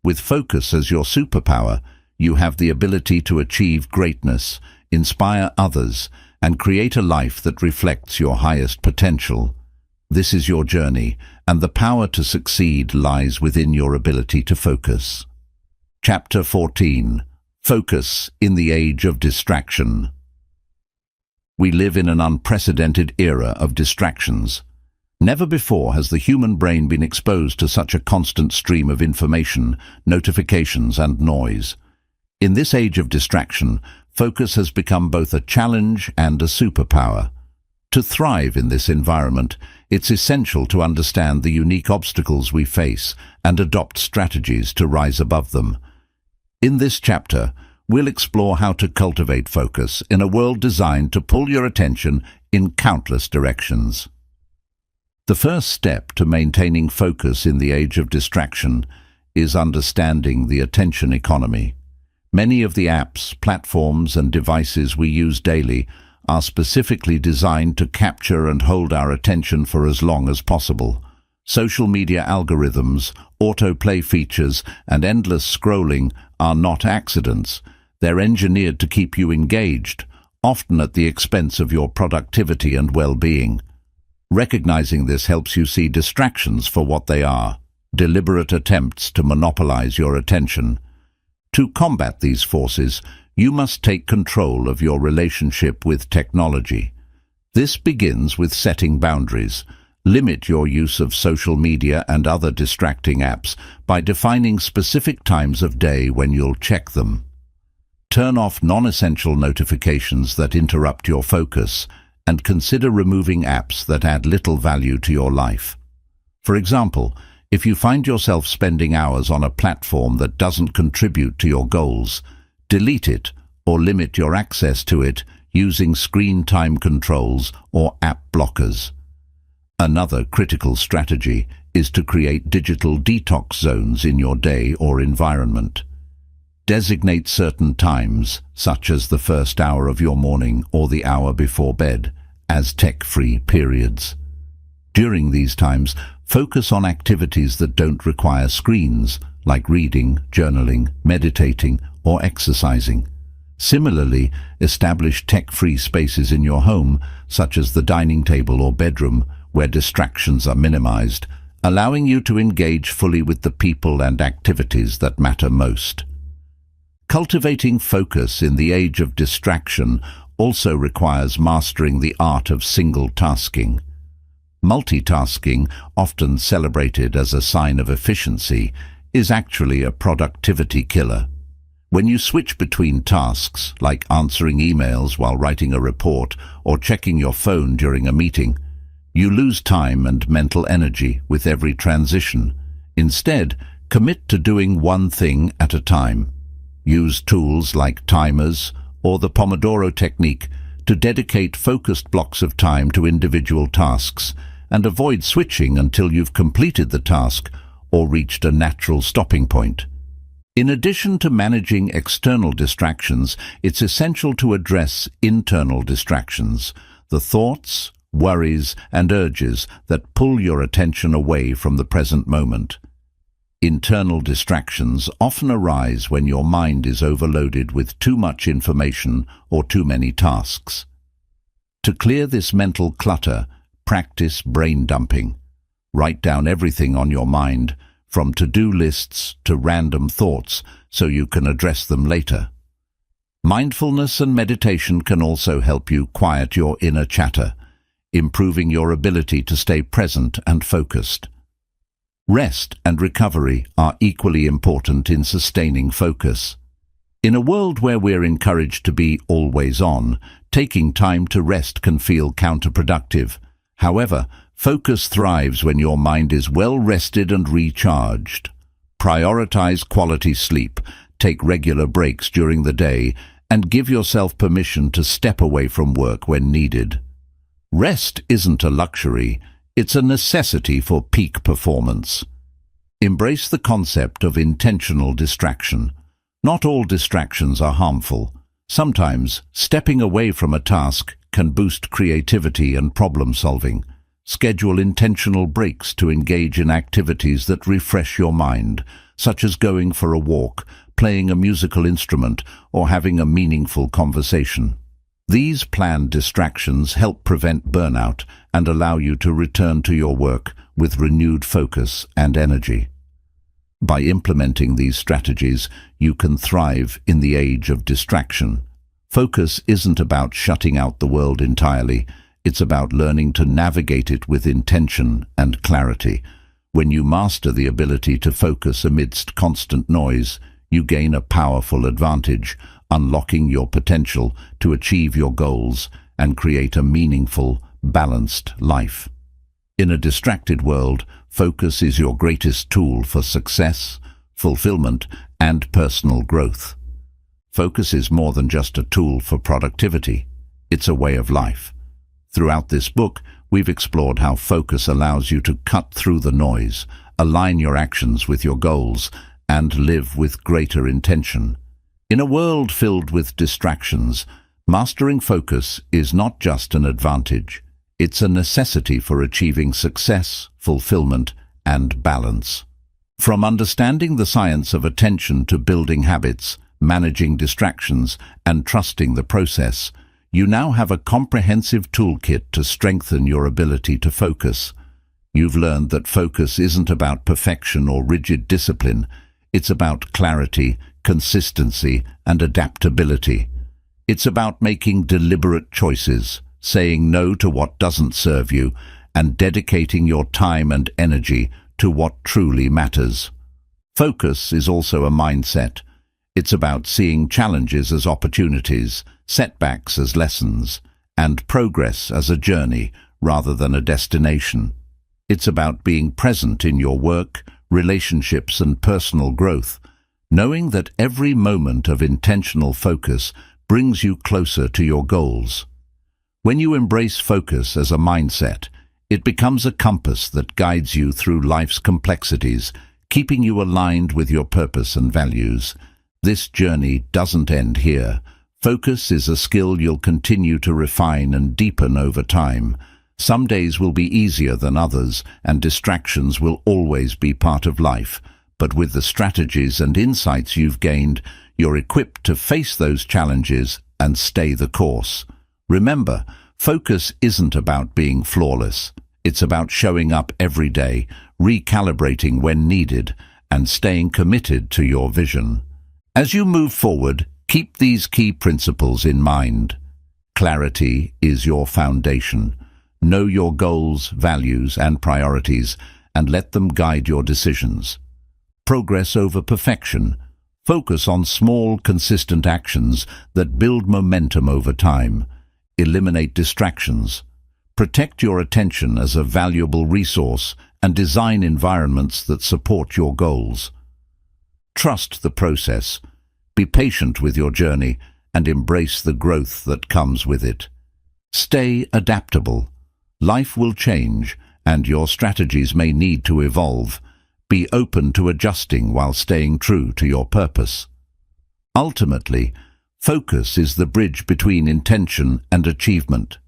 With focus as your superpower, you have the ability to achieve greatness, inspire others, and create a life that reflects your highest potential. This is your journey, and the power to succeed lies within your ability to focus. Chapter 14. Focus in the Age of Distraction. We live in an unprecedented era of distractions. Never before has the human brain been exposed to such a constant stream of information, notifications, and noise. In this age of distraction, focus has become both a challenge and a superpower. To thrive in this environment, it's essential to understand the unique obstacles we face and adopt strategies to rise above them. In this chapter, we'll explore how to cultivate focus in a world designed to pull your attention in countless directions. The first step to maintaining focus in the age of distraction is understanding the attention economy. Many of the apps, platforms, and devices we use daily are specifically designed to capture and hold our attention for as long as possible. Social media algorithms, autoplay features, and endless scrolling are not accidents. They're engineered to keep you engaged, often at the expense of your productivity and well-being. Recognizing this helps you see distractions for what they are, deliberate attempts to monopolize your attention. To combat these forces, you must take control of your relationship with technology. This begins with setting boundaries. Limit your use of social media and other distracting apps by defining specific times of day when you'll check them. Turn off non-essential notifications that interrupt your focus, and consider removing apps that add little value to your life. For example, if you find yourself spending hours on a platform that doesn't contribute to your goals, delete it or limit your access to it using screen time controls or app blockers. Another critical strategy is to create digital detox zones in your day or environment. Designate certain times, such as the first hour of your morning or the hour before bed, as tech-free periods. During these times, focus on activities that don't require screens, like reading, journaling, meditating, or exercising. Similarly, establish tech-free spaces in your home, such as the dining table or bedroom, where distractions are minimized, allowing you to engage fully with the people and activities that matter most. Cultivating focus in the age of distraction also requires mastering the art of single tasking. Multitasking, often celebrated as a sign of efficiency, is actually a productivity killer. When you switch between tasks, like answering emails while writing a report or checking your phone during a meeting, you lose time and mental energy with every transition. Instead, commit to doing one thing at a time. Use tools like timers or the Pomodoro technique to dedicate focused blocks of time to individual tasks, and avoid switching until you've completed the task or reached a natural stopping point. In addition to managing external distractions, it's essential to address internal distractions, the thoughts, worries, and urges that pull your attention away from the present moment. Internal distractions often arise when your mind is overloaded with too much information or too many tasks. To clear this mental clutter, practice brain dumping. Write down everything on your mind, from to-do lists to random thoughts, so you can address them later. Mindfulness and meditation can also help you quiet your inner chatter, improving your ability to stay present and focused. Rest and recovery are equally important in sustaining focus. In a world where we're encouraged to be always on, taking time to rest can feel counterproductive. However, focus thrives when your mind is well rested and recharged. Prioritize quality sleep, take regular breaks during the day, and give yourself permission to step away from work when needed. Rest isn't a luxury, it's a necessity for peak performance. Embrace the concept of intentional distraction. Not all distractions are harmful. Sometimes, stepping away from a task can boost creativity and problem-solving. Schedule intentional breaks to engage in activities that refresh your mind, such as going for a walk, playing a musical instrument, or having a meaningful conversation. These planned distractions help prevent burnout and allow you to return to your work with renewed focus and energy. By implementing these strategies, you can thrive in the age of distraction. Focus isn't about shutting out the world entirely. It's about learning to navigate it with intention and clarity. When you master the ability to focus amidst constant noise, you gain a powerful advantage, unlocking your potential to achieve your goals and create a meaningful, balanced life. In a distracted world, focus is your greatest tool for success, fulfillment, and personal growth. Focus is more than just a tool for productivity. It's a way of life. Throughout this book, we've explored how focus allows you to cut through the noise, align your actions with your goals, and live with greater intention. In a world filled with distractions, mastering focus is not just an advantage. It's a necessity for achieving success, fulfillment, and balance. From understanding the science of attention to building habits, managing distractions, and trusting the process, you now have a comprehensive toolkit to strengthen your ability to focus. You've learned that focus isn't about perfection or rigid discipline. It's about clarity, consistency, and adaptability. It's about making deliberate choices, saying no to what doesn't serve you, and dedicating your time and energy to what truly matters. Focus is also a mindset. It's about seeing challenges as opportunities, setbacks as lessons, and progress as a journey rather than a destination. It's about being present in your work, relationships, and personal growth, knowing that every moment of intentional focus brings you closer to your goals. When you embrace focus as a mindset, it becomes a compass that guides you through life's complexities, keeping you aligned with your purpose and values. This journey doesn't end here. Focus is a skill you'll continue to refine and deepen over time. Some days will be easier than others, and distractions will always be part of life. But with the strategies and insights you've gained, you're equipped to face those challenges and stay the course. Remember, focus isn't about being flawless. It's about showing up every day, recalibrating when needed, and staying committed to your vision. As you move forward, keep these key principles in mind. Clarity is your foundation. Know your goals, values, and priorities, and let them guide your decisions. Progress over perfection. Focus on small, consistent actions that build momentum over time. Eliminate distractions. Protect your attention as a valuable resource and design environments that support your goals. Trust the process. Be patient with your journey and embrace the growth that comes with it. Stay adaptable. Life will change, and your strategies may need to evolve. Be open to adjusting while staying true to your purpose. Ultimately, focus is the bridge between intention and achievement.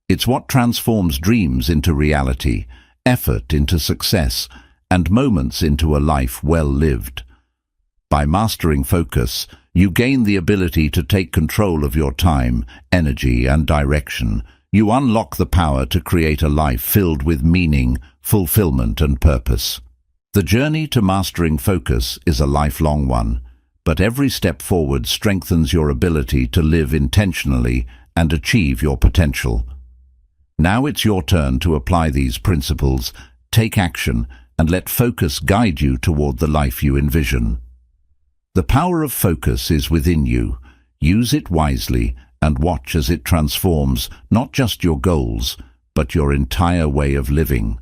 It's what transforms dreams into reality, effort into success, and moments into a life well lived. By mastering focus, you gain the ability to take control of your time, energy, and direction. You unlock the power to create a life filled with meaning, fulfillment, and purpose. The journey to mastering focus is a lifelong one, but every step forward strengthens your ability to live intentionally and achieve your potential. Now it's your turn to apply these principles, take action, and let focus guide you toward the life you envision. The power of focus is within you. Use it wisely and watch as it transforms not just your goals, but your entire way of living.